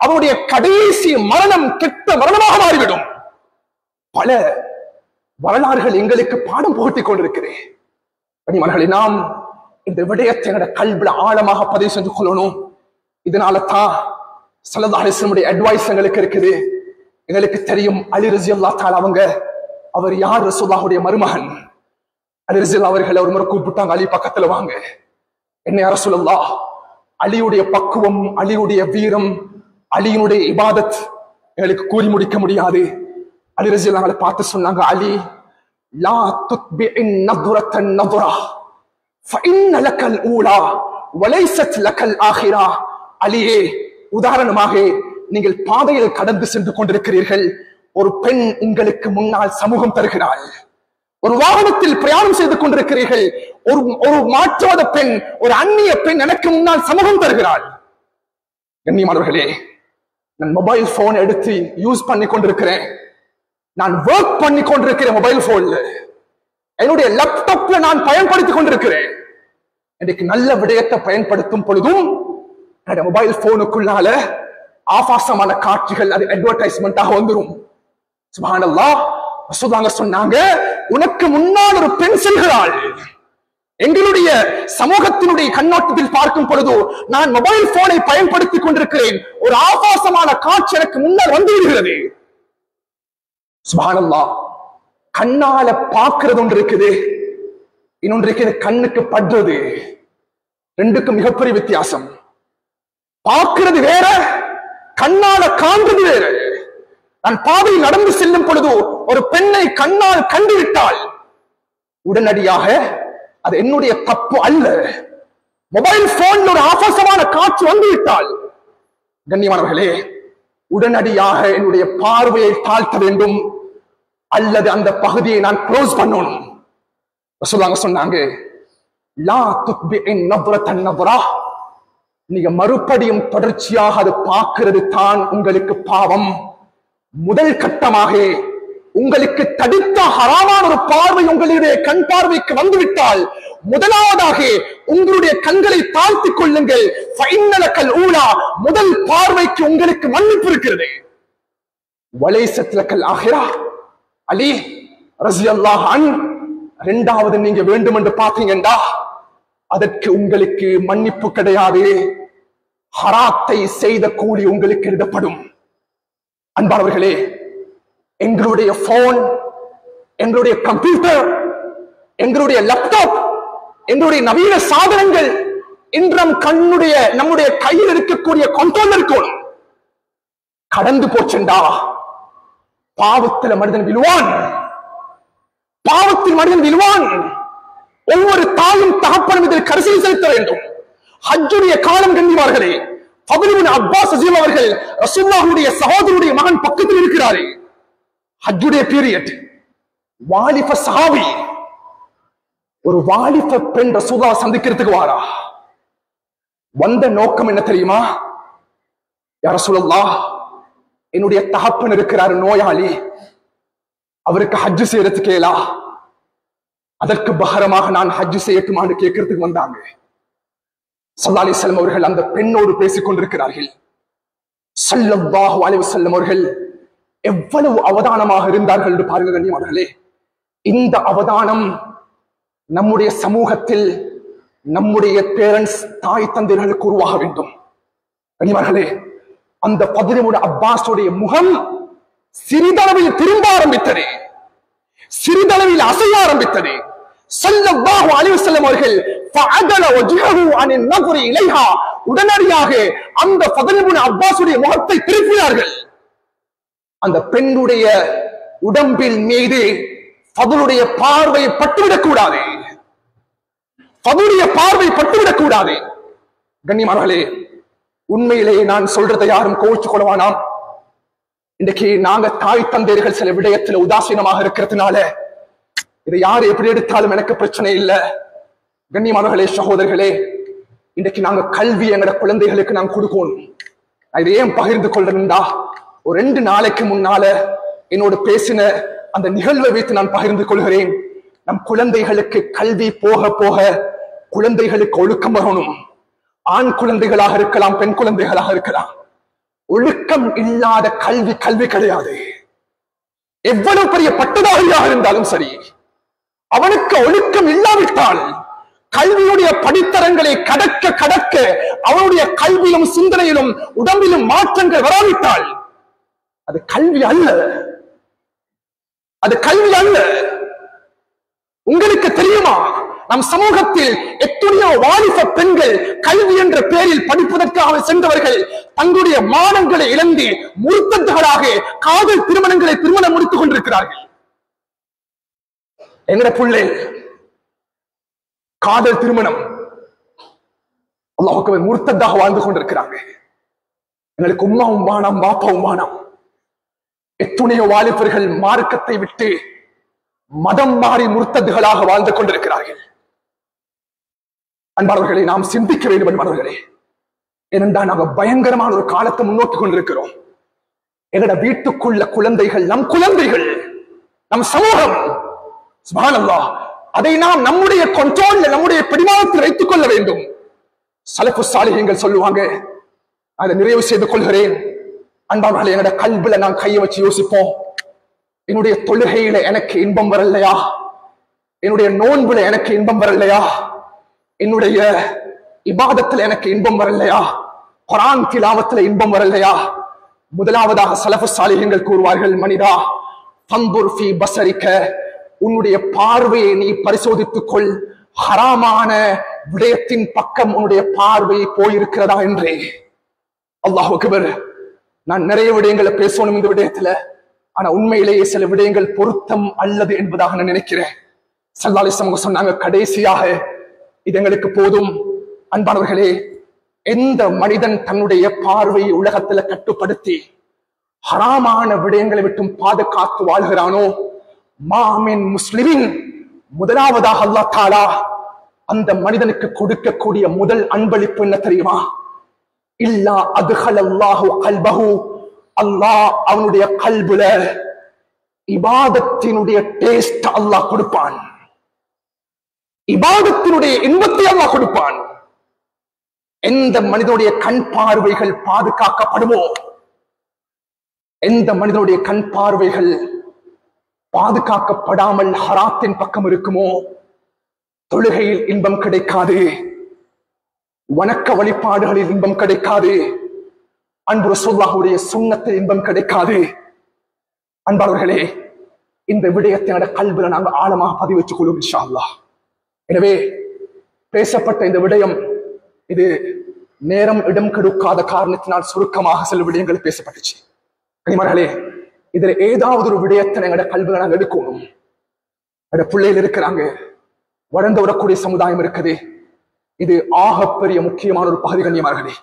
S1: அவனுடைய கடைசி மரணம் கெட்ட மரணமாக மாறிவிடும். பல வரலாறுகள் எங்களுக்கு பாடம் புகட்டிக் கொண்டிருக்கிறேன். கண்ணியமானவர்களே, நாம் இந்த விடயத்தை எங்களோட கல்வில ஆழமாக பதிவு செஞ்சு கொள்ளணும். இதனால தான் ஸல்லல்லாஹு அலைஹி வஸல்லம் அட்வைஸ் எங்களுக்கு இருக்குது. எங்களுக்கு தெரியும், அலி ரலியல்லாஹு தஆலா அவங்க, அவர் யார்? ரசூலுல்லாஹுடைய மருமகன். அலி ரலியல்லாஹு அவர்களை ஒரு முறை கூப்பிட்டாங்க, அலி பக்கத்துல வாங்க. என்ன யா ரசூலுல்லாஹ், அலியுடைய பக்குவம், அலியுடைய வீரம், அலியினுடைய இபாதத் எங்களுக்கு கூறி முடிக்க முடியாது. அலி ரலியல்லாஹு அவங்களை பார்த்து சொன்னாங்க, அலி லா துத்பிஇன் நதுரத்தன் நதுரா ஃபஇன்ன லக்கல் ஊலா வலைஸத் லக்கல் ஆகிரா. அலியே, உதாரணமாக நீங்கள் பாதையில் கடந்து சென்று கொண்டிருக்கிறீர்கள். ஒரு பெண் உங்களுக்கு முன்னால் சமூகம் தருகிறாள். ஒரு வாகனத்தில் பிரயாணம் செய்து கொண்டிருக்கிறீர்கள். ஒரு மாற்றாத பெண், ஒரு அந்நிய பெண் எனக்கு முன்னால் சமூகம் தருகிறாள். கண்ணியமானவர்களே, நான் மொபைல் போன் எடுத்து யூஸ் பண்ணி கொண்டிருக்கிறேன். நான் ஒர்க் பண்ணி கொண்டிருக்கிறேன். மொபைல் போன்ல என்னுடைய லேப்டாப்ல நான் பயன்படுத்திக் கொண்டிருக்கிறேன். எனக்கு நல்ல விடயத்தை பயன்படுத்தும் பொழுதும் என்னுடைய மொபைல் போனுக்குள்ளால ஆபாசமான காட்சிகள், அது அட்வர்டைஸ்மெண்டாக வந்துடும். சுப்ஹானல்லாஹ், ரசூலுல்லாஹ் சொன்னாங்க, உனக்கு முன்னால் ஒரு பெண் செல்கிறாள். எங்களுடைய சமூகத்தினுடைய கண்ணோட்டத்தில் பார்க்கும் பொழுது நான் மொபைல் போனை பயன்படுத்திக் கொண்டிருக்கிறேன். ஒரு ஆபாசமான காட்சி எனக்கு முன்னால் வந்து விடுகிறது. சுப்ஹானல்லாஹ், கண்ணால பார்க்கிறது ஒன்று இருக்குது, இன்னொன்று இருக்குது கண்ணுக்கு படுறது. ரெண்டுக்கும் மிகப்பெரிய வித்தியாசம். பார்க்கிறது வேற, கண்ணால காண்றது வேற. நான் பாதையில் நடந்து செல்லும் பொழுது ஒரு பெண்ணை கண்ணால் கண்டுவிட்டால் உடனடியாக அது என்னுடைய தப்பு அல்ல. மொபைல் போன்ல ஒரு ஆபாசமான காட்சி வந்துவிட்டால், கண்ணியமானவர்களே, உடனடியாக என்னுடைய பார்வையை தாழ்த்த வேண்டும், அல்லது அந்த பகுதியை நான் க்ளோஸ் பண்ணணும். ரசூலுல்லாஹ் சொன்னாங்க, லா துத்பிஇன் நதுரத்தன் நதுரா. நீங்க மறுபடியும் தொடர்ச்சியாக அது பார்க்கிறது தான் உங்களுக்கு பாவம். முதல் கட்டமாக உங்களுக்கு தடுத்த ஹராமான ஒரு பார்வை உங்களுடைய கண் பார்வைக்கு வந்துவிட்டால், முதலாவதாக உங்களுடைய கண்களை தாழ்த்திக் கொள்ளுங்கள். ஃபைன்னலக்கல் ஊலா, முதல் பார்வைக்கு உங்களுக்கு மன்னிப்பு இருக்கிறது. வலைஸத் லக்கல் ஆகிரா. அலி ரலியல்லாஹு அன்ஹு, இரண்டாவது நீங்க வேண்டும் என்று பார்த்தீங்கன்னா அதற்கு உங்களுக்கு மன்னிப்பு கிடையாது. ஹராத்தை செய்த கூலி உங்களுக்கு எழுதப்படும். அன்பானவர்களே, எங்களுடைய போன், எங்களுடைய கம்ப்யூட்டர், எங்களுடைய லேப்டாப், எங்களுடைய நவீன சாதனங்கள் இன்றும் நம்முடைய கையில் இருக்கக்கூடிய கண்ட்ரோல் இருக்கணும். கடந்து போச்செண்டா பாவத்தில் மனிதன் விழுவான். பாவத்தில் மனிதன் விழுவான். ஒவ்வொரு தாயும் தகப்பனும் இதில் கரிசனை செலுத்த வேண்டும். ஹஜ்ஜுடைய காலம், கண்ணியமானவர்களே, ஃபத்ல் இப்னு அப்பாஸ் ரலியல்லாஹு அவர்கள் ரசூலுல்லாஹுடைய சகோதரருடைய மகன் பக்கத்தில் இருக்கிறார். ஹஜ்ஜுடைய பீரியட். வாலிப சஹாபி, ஒரு வாலிப பெண் ரசூலுல்லாஹ் சந்திக்கிறதுக்கு வாரா. வந்த நோக்கம் என்ன தெரியுமா? யா ரசூலுல்லாஹ், என்னுடைய தகப்பன் இருக்கிறார், நோயாளி, அவருக்கு ஹஜ் செய்யறதுக்கு கேளா, அதற்கு பகரமாக நான் ஹஜ் செய்யட்டுமான்னு கேட்கறதுக்கு வந்தாங்க. ஸல்லல்லாஹு அலைஹி வஸல்லம் அவர்கள் அந்த பெண்ணோடு பேசிக் கொண்டிருக்கிறார்கள். ஸல்லல்லாஹு அலைஹி வஸல்லம் அவர்கள் எவ்வளவு அவதானமாக இருந்தார்கள் என்று பாருங்க கண்ணியமானவர்களே. இந்த அவதானம் நம்முடைய சமூகத்தில் நம்முடைய பேரண்ட்ஸ் தாய் தந்தைகளுக்கு உருவாக வேண்டும். கனிமர்களே, அந்த 13 அப்பாஸுடைய முகம் சிறிதளவில் திரும்ப ஆரம்பித்தது, சிறிதளவில் அசைய ஆரம்பித்தது. ஸல்லல்லாஹு அலைஹி வஸல்லம் அவர்கள் ஃபஅதல வஜ்ஹஹு அனின் நظر இலைஹா, உடனடியாக அந்த 13 அப்பாஸுடைய முகத்தை திருப்பினார்கள். அந்த பெண்ணுடைய உடம்பில் மீது ஃபதுலுடைய பார்வை பட்டுவிடக் கூடாது, ஃபதுலுடைய பார்வை பட்டுவிடக் கூடாது. கண்ணியமானவர்களே, உண்மையிலேயே நான் சொல்றதை யாரும் கோவிச்சுக் கொள்ளவானாம். இன்றைக்கு நாங்க தாய் தந்தையர்கள் சில விடயத்தில் உதாசீனமாக இருக்கிறதுனால இதை யாரு எப்படி எடுத்தாலும் எனக்கு பிரச்சனை இல்லை. கண்ணியமானவர்களே, சகோதரர்களே, இன்றைக்கு நாங்க கல்வி எங்கட குழந்தைகளுக்கு நாங்க கொடுக்கணும். இதை ஏன் பகிர்ந்து கொள்றேன்டா, ஒரு 2 நாளைக்கு முன்னால என்னோட பேசின அந்த நிகழ்வை வைத்து நான் பகிர்ந்து கொள்கிறேன். நம் குழந்தைகளுக்கு கல்வி போக போக குழந்தைகளுக்கு ஒழுக்கம் வரணும். ஆண் குழந்தைகளாக இருக்கலாம், பெண் குழந்தைகளாக இருக்கலாம். ஒழுக்கம் இல்லாத கல்வி கல்வி கிடையாது. எவ்வளவு பெரிய பட்டதாரியாக இருந்தாலும் சரி, அவனுக்கு ஒழுக்கம் இல்லாவிட்டால் கல்வியுடைய படித்தரங்களை கடக்க கடக்க அவனுடைய கல்வியிலும் சிந்தனையிலும் உடம்பிலும் மாற்றங்கள் வராவிட்டால் அது கல்வி அல்ல, அது கல்வி அல்ல. உங்களுக்கு தெரியுமா, நம் சமூகத்தில் எத்தனையோ வாலிப பெண்கள் கல்வி என்ற பெயரில் படிப்பதற்காக சென்றவர்கள் தங்களுடைய மானங்களை இழந்து முர்த்தத்களாக காதல் திருமணங்களை திருமணம் முடித்துக் கொண்டிருக்கிறார்கள். எங்கட புள்ளை காதல் திருமணம், அல்லாஹ் அக்பர், முர்த்தத்தாக வாழ்ந்து கொண்டிருக்கிறாங்க. எங்களுக்கு உம்மாவும் வானம், பாப்பாவும் வானம். எத்தனையோ வாலிபர்கள் மார்க்கத்தை விட்டு மதம் மாறி முர்த்தத்களாக வாழ்ந்து கொண்டிருக்கிறார்கள். அன்பானவர்களை, நாம் சிந்திக்க வேண்டும். அன்பானவர்களே, ஏனென்றால் நாங்கள் பயங்கரமான ஒரு காலத்தை முன்னோக்கி கொண்டிருக்கிறோம். எங்கட வீட்டுக்குள்ள குழந்தைகள் நம் குழந்தைகள், நம் சமூகம். சுப்ஹானல்லாஹ், அதை நாம் நம்முடைய கண்ட்ரோல்ல, நம்முடைய பிடிமானத்தில் வைத்துக் கொள்ள வேண்டும். சலஃபு சாலிஹீன்கள் சொல்லுவாங்க, அதை நிறைவு செய்து கொள்கிறேன். அன்பானவர்களே, எங்கட கல்வில நான் கையை வச்சு யோசிப்போம். என்னுடைய தொழுகையில எனக்கு இன்பம் வரலையா? என்னுடைய நோன்புல எனக்கு இன்பம் வரலையா? என்னுடைய இபாதத்துல எனக்கு இன்பம் வரலையா? குர்ஆன் திலாவத்துல இன்பம் வரலையா? முதலாவதாக சலஃபு சாலிஹீன்கள் கூறுவார்கள், மனிதா ஃபந்துர் ஃபீ பஸரிக, உன்னுடைய பார்வையை நீ பரிசோதித்துக் கொள். ஹராமான விடயத்தின் பக்கம் உன்னுடைய பார்வை போயிருக்கிறதா என்றே. அல்லாஹ் அக்பர். நான் நிறைய விடயங்களை பேசணும் இந்த விடயத்துல, ஆனா உண்மையிலேயே சில விடயங்கள் பொருத்தம் அல்லது என்பதாக நான் நினைக்கிறேன். ஸல்லல்லாஹு அலைஹி வஸல்லம் சொன்னாங்க, கடைசியாக இது எங்களுக்கு போதும். அன்பானவர்களே, எந்த மனிதன் தன்னுடைய பார்வையை உலகத்துல கட்டுப்படுத்தி ஹராமான விடயங்களை விட்டும் பாதுகாத்து வாழ்கிறானோ, மாமின் முஸ்லிமின், முதலாவதாக அல்லாஹ் தஆலா அந்த மனிதனுக்கு கொடுக்கக்கூடிய முதல் அன்பளிப்பு என்ன தெரியுமா? இல்லா அத்ஹலல்லாஹு கல்பஹு, அல்லாஹ் அவனுடைய கல்புல இபாதத்தினுடைய டேஸ்ட் அல்லாஹ் கொடுப்பான். இபாதத்தினுடைய இன்பத்தை அல்லாஹ் கொடுப்பான். எந்த மனிதனுடைய கண் பார்வைகள் பாதுகாக்கப்படுமோ, எந்த மனிதனுடைய கண் பார்வைகள் பாதுகாக்கப்படாமல் ஹராத்தின் பக்கம் இருக்குமோ, தொழுகையில் இன்பம் கிடைக்காது, வணக்க வழிபாடுகளில் இன்பம் கிடைக்காது, அன்பு ரசூலுல்லாஹ்வுடைய சுன்னத்தில் இன்பம் கிடைக்காது. அன்பாளர்களே, இந்த விடயத்தை கல்வில நாங்கள் ஆழமாக பதிவு வச்சுக் கொள்வோம் இன்ஷா அல்லாஹ். எனவே பேசப்பட்ட இந்த விடயம், இது நேரம் இடம் கெடுக்காத காரணத்தினால் சுருக்கமாக சில விடயங்கள் பேசப்பட்டுச்சு. கனிமர்களே, இதுல ஏதாவது ஒரு விடயத்தை எங்களோட கல்வில நாங்கள் எடுக்கணும். எங்களோட பிள்ளைகள் இருக்கிறாங்க, வளர்ந்து வரக்கூடிய சமுதாயம் இருக்குது. இது ஆகப்பெரிய முக்கியமான ஒரு பகுதி. கண்ணியமார்களே,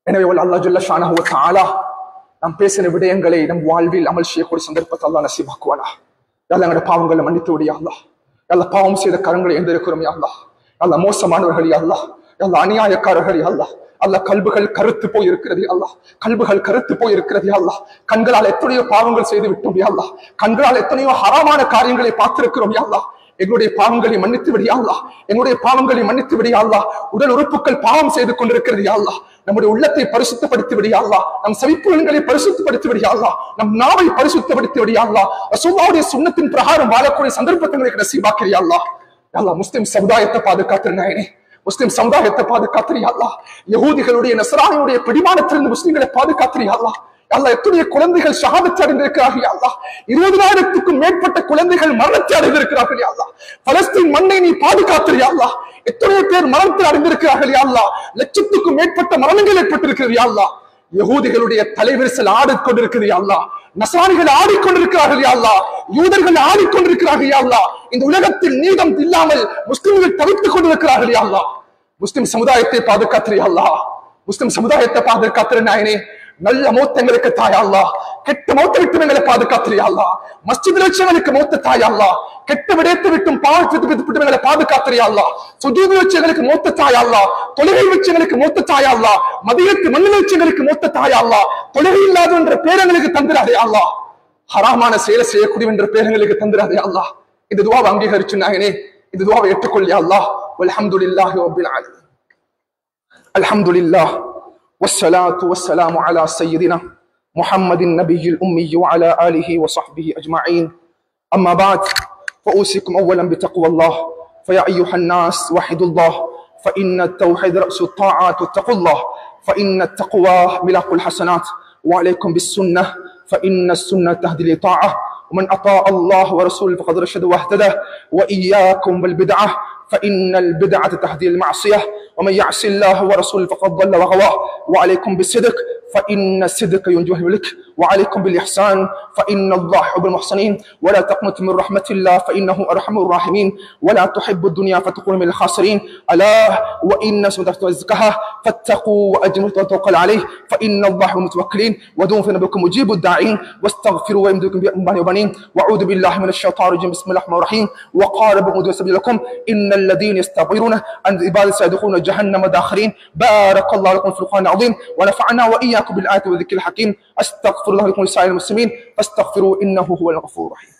S1: எனவே அல்லாஹ் ஜல்ல ஷானஹு வ தஆலா நாம் பேசின விடயங்களை நம் வாழ்வில் அமல் செய்யக்கூடிய சந்தர்ப்பத்தை அல்லாஹ் நசீபாக்குவானா. அல்லாஹ் எங்களோட பாவங்களை மன்னித்து விடு யா அல்லாஹ். அல்லாஹ் பாவம் செய்த கரங்களை எழுந்திருக்கிறோம் யா அல்லாஹ். அல்லாஹ் மோசமானவர்கள் யா அல்லாஹ். அல்லாஹ் அநியாயக்காரர்கள் யா அல்லாஹ். அல்லாஹ் கல்புகள் கருத்து போய் இருக்கிறது யா அல்லாஹ். கல்புகள் கருத்து போய் இருக்கிறது யா அல்லாஹ். கண்களால் எத்தனையோ பாவங்கள் செய்து விட்டோம் யா அல்லாஹ். கண்களால் எத்தனையோ ஹராமான காரியங்களை பார்த்திருக்கிறோம் யா அல்லாஹ். எங்களுடைய பாவங்களை மன்னித்து விடு யா அல்லாஹ். எங்களுடைய பாவங்களை மன்னித்து விடு யா அல்லாஹ். உடல் உறுப்புகள் பாவம் செய்து கொண்டிருக்கிறது யா அல்லாஹ். நம்முடைய உள்ளத்தை பரிசுத்தப்படுத்தி விடு யா அல்லாஹ். நம் செவிப்புலன்களை பரிசுத்தப்படுத்தி விடு யா அல்லாஹ். நம் நாவை பரிசுத்தப்படுத்தி விடு யா அல்லாஹ். ரசூலுல்லாஹ்வுடைய சுன்னத்தின் பிரகாரம் வாழக்கூடிய சந்தர்ப்பங்களை நசீபாக்கிறியா அல்லாஹ். யா அல்லாஹ், முஸ்லிம் சமுதாயத்தை பாதுகாத்துரு நாயனே. முஸ்லிம் சமுதாயத்தை பாதுகாத்திரியா அல்லாஹ். யகூதிகளுடைய நஸ்ரானியுடைய பிடிமானத்திலிருந்து முஸ்லிம்களை பாதுகாத்திரியா அல்லாஹ். அல்லாஹ் எத்தனைய குழந்தைகள் ஷஹாதத் அடைந்திருக்கிறார்கள் யா அல்லாஹ். 20,000க்கும் மேற்பட்ட குழந்தைகள் மரணத்தை அடைந்திருக்கிறார்கள் யா அல்லாஹ். பலஸ்தீன் மண்ணை நீ பாதுகாத்திரியா அல்லாஹ். எத்தனையோ பேர் மரணத்தில் அடைந்திருக்கிறார்கள் யா அல்லாஹ். லட்சத்துக்கும் மேற்பட்ட மரணங்கள் ஏற்பட்டிருக்கிறது யா அல்லாஹ். யகூதிகளுடைய தலைவிரிசல் ஆடிக்கொண்டிருக்கிறது யா அல்லாஹ். நஸ்ரானிகள் ஆடிக்கொண்டிருக்கிறார்கள் யா அல்லாஹ். யூதர்கள் ஆடிக்கொண்டிருக்கிறார்கள் யா அல்லாஹ். இந்த உலகத்தில் நீதம் இல்லாமல் முஸ்லிம்கள் தவித்துக் கொண்டிருக்கிறார்கள் யா அல்லாஹ். முஸ்லிம் சமுதாயத்தை பாதுகாத்திரியா அல்லாஹ். முஸ்லிம் சமுதாயத்தை பாதுகாத்திர நாயனே, நல்ல மௌத்தங்களுக்கு தாயா அல்லாஹ். கெட்ட மௌத்த விட்டு எங்களை பாதுகாத்திரியா அல்லாஹ். மஸ்ஜித் லட்சங்களுக்கு மௌத்த தாயா அல்லாஹ். கெட்ட விடயத்தை விட்டும் பாவத்தை விட்டு எங்களை பாதுகாத்திரியா அல்லாஹ். சுஜூது வச்சங்களுக்கு மௌத்த தாயா அல்லாஹ். தொழுகை வச்சங்களுக்கு மௌத்த தாயா அல்லாஹ். மதியத்து மண்ணில் வச்சங்களுக்கு மௌத்த தாயா அல்லாஹ். தொழுகை இல்லாத என்ற பேரங்களுக்கு தந்திராதே அல்லாஹ். ஹராமான செயலை செய்யக்கூடிய என்ற பேரங்களுக்கு தந்திராதே அல்லாஹ். இந்த துவாவை அங்கீகரிச்சு நாயனே, இந்த துவாவை ஏற்றுக்கொள்ளியா அல்லாஹ். வல்ஹம்துலில்லாஹி ரப்பில் ஆலமீன். அல்ஹம்துலில்லாஹ் والصلاة والسلام على سيدنا محمد النبي الأمي وعلى آله وصحبه أجمعين. أما بعد، فأوصيكم أولا بتقوى الله. فيا أيها الناس وحدوا الله، فإن التوحيد رأس الطاعات، واتقوا الله فإن التقوى ملاك الحسنات. وعليكم بالسنة فإن السنة تهدي لطاعة، ومن أطاع الله ورسوله فقد رشد واهتدى. وإياكم بالبدعة فإن البدعة تهدي المعصية، ومن يعص الله ورسوله فقد ضل وغوى. وعليكم بالصدق فإن الصدق ينجيه لك، وعليكم بالإحسان فإن الله يحب المحسنين. ولا تقنطوا من رحمة الله فإنه أرحم الراحمين. ولا تحبوا الدنيا فتكونوا من الخاسرين. ألا وإن سمدت رزقها فاتقوا وأجملوا وتوكلوا عليه فإن الله هو المتوكلين. ودون في نبيكم مجيب الداعين، واستغفروا ويمدكم بأموال وبنين. وأعوذ بالله من الشيطان الرجيم. بسم الله الرحمن الرحيم. وقال بمدير سبيل لكم إن الذين يستكبرون عن عبادة سيدخلون جهنم داخرين. بارك الله لكم في القرآن العظيم، ونفعنا وإياكم بالآيات والذكر الحكيم. أستغفر الله لكم ولسائر المسلمين فاستغفروا إنه هو الغفور الرحيم.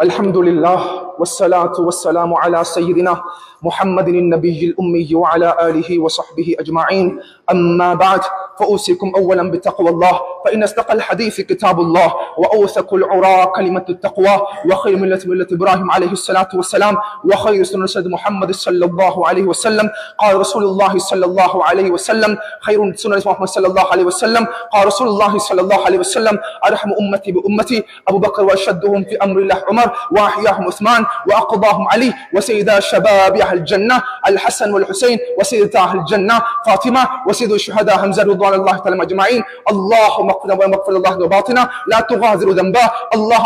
S1: الحمد لله والصلاة والسلام على سيدنا محمد النبي الأمي وعلى آله وصحبه أجمعين. أما بعد، فأوصيكم أولا بتقوى الله، فإن أصدق الحديث كتاب الله، وأوثق العرى كلمة التقوى، وخير ملة إبراهيم عليه الصلاة والسلام، وخير سنة سيد محمد صلى الله عليه وسلم. قال رسول الله صلى الله عليه وسلم خير سنة محمد صلى الله عليه وسلم. قال رسول الله صلى الله عليه وسلم أرحم أمتي بأمتي أبو بكر، وأشدهم في أمر الله عمر، وأحياهم عثمان، وأقضاهم علي، وسيدا شباب أهل الجنة الحسن والحسين، وسيدة أهل الجنة فاطمة، وسيد الشهداء حمزة رضوان الله تعالى أجمعين. اللهم اغفر الله وباطنا، لا تغادر ذنبا.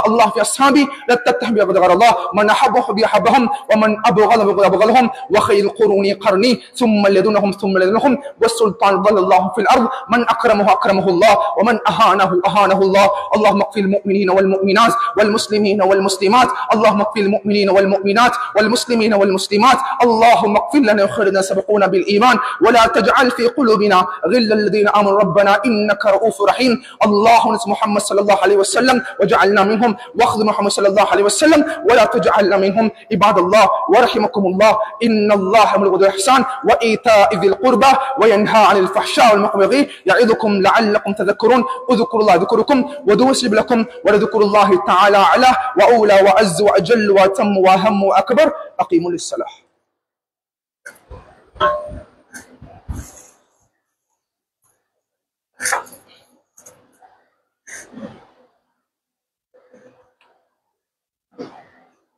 S1: الله في أصحابي لا تتهم بغير الله، من أحبه بأحبهم، ومن أبغضهم. وخير القرون قرني، ثم الذين ثم الذين، والسلطان ضل الله في الأرض، من أكرمه الله، ومن أهانه الله. اللهم اغفر المؤمنين والمؤمنات والمسلمين والمسلمات. اللهم اغفر المؤمنين والمؤمنات والمسلمين والمسلمات. اللهم اغفر لنا وخيرنا سبقونا بالإيمان، ولا تجعل في قلوبنا غلا الذين آمنوا ربنا إنك رؤوف رحيم. اللهم نس محمد صلى الله عليه وسلم وجعلنا منهم، واخذ محمد صلى الله عليه وسلم ولا تجعلنا منهم. عباد الله ورحمكم الله، إن الله يأمر بالإحسان وإيتاء ذي القربى وينهى عن الفحشاء والمنكر يعظكم لعلكم تذكرون. اذكروا الله يذكركم، ودعوه يستجب لكم، ولذكر الله تعالى أعلى وأولى وأعز وأجل وأتم وأهم وأكبر. أقيموا للصلاة.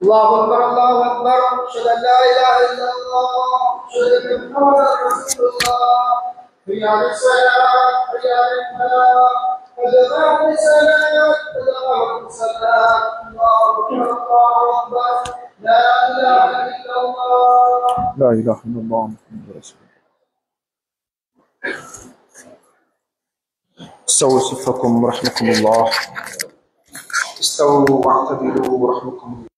S2: الله أكبر الله أكبر، أشهد أن لا إله إلا الله، أشهد أن محمدا رسول الله. حي على الصلاة، حي على الفلاح، قد قامت الصلاة، قد قامت الصلاة. الله أكبر الله أكبر، لا إله إلا الله.
S1: لا إله إلا الله محمد رسول الله. استووا صفكم رحمكم الله. استووا واعتدلوا رحمكم الله.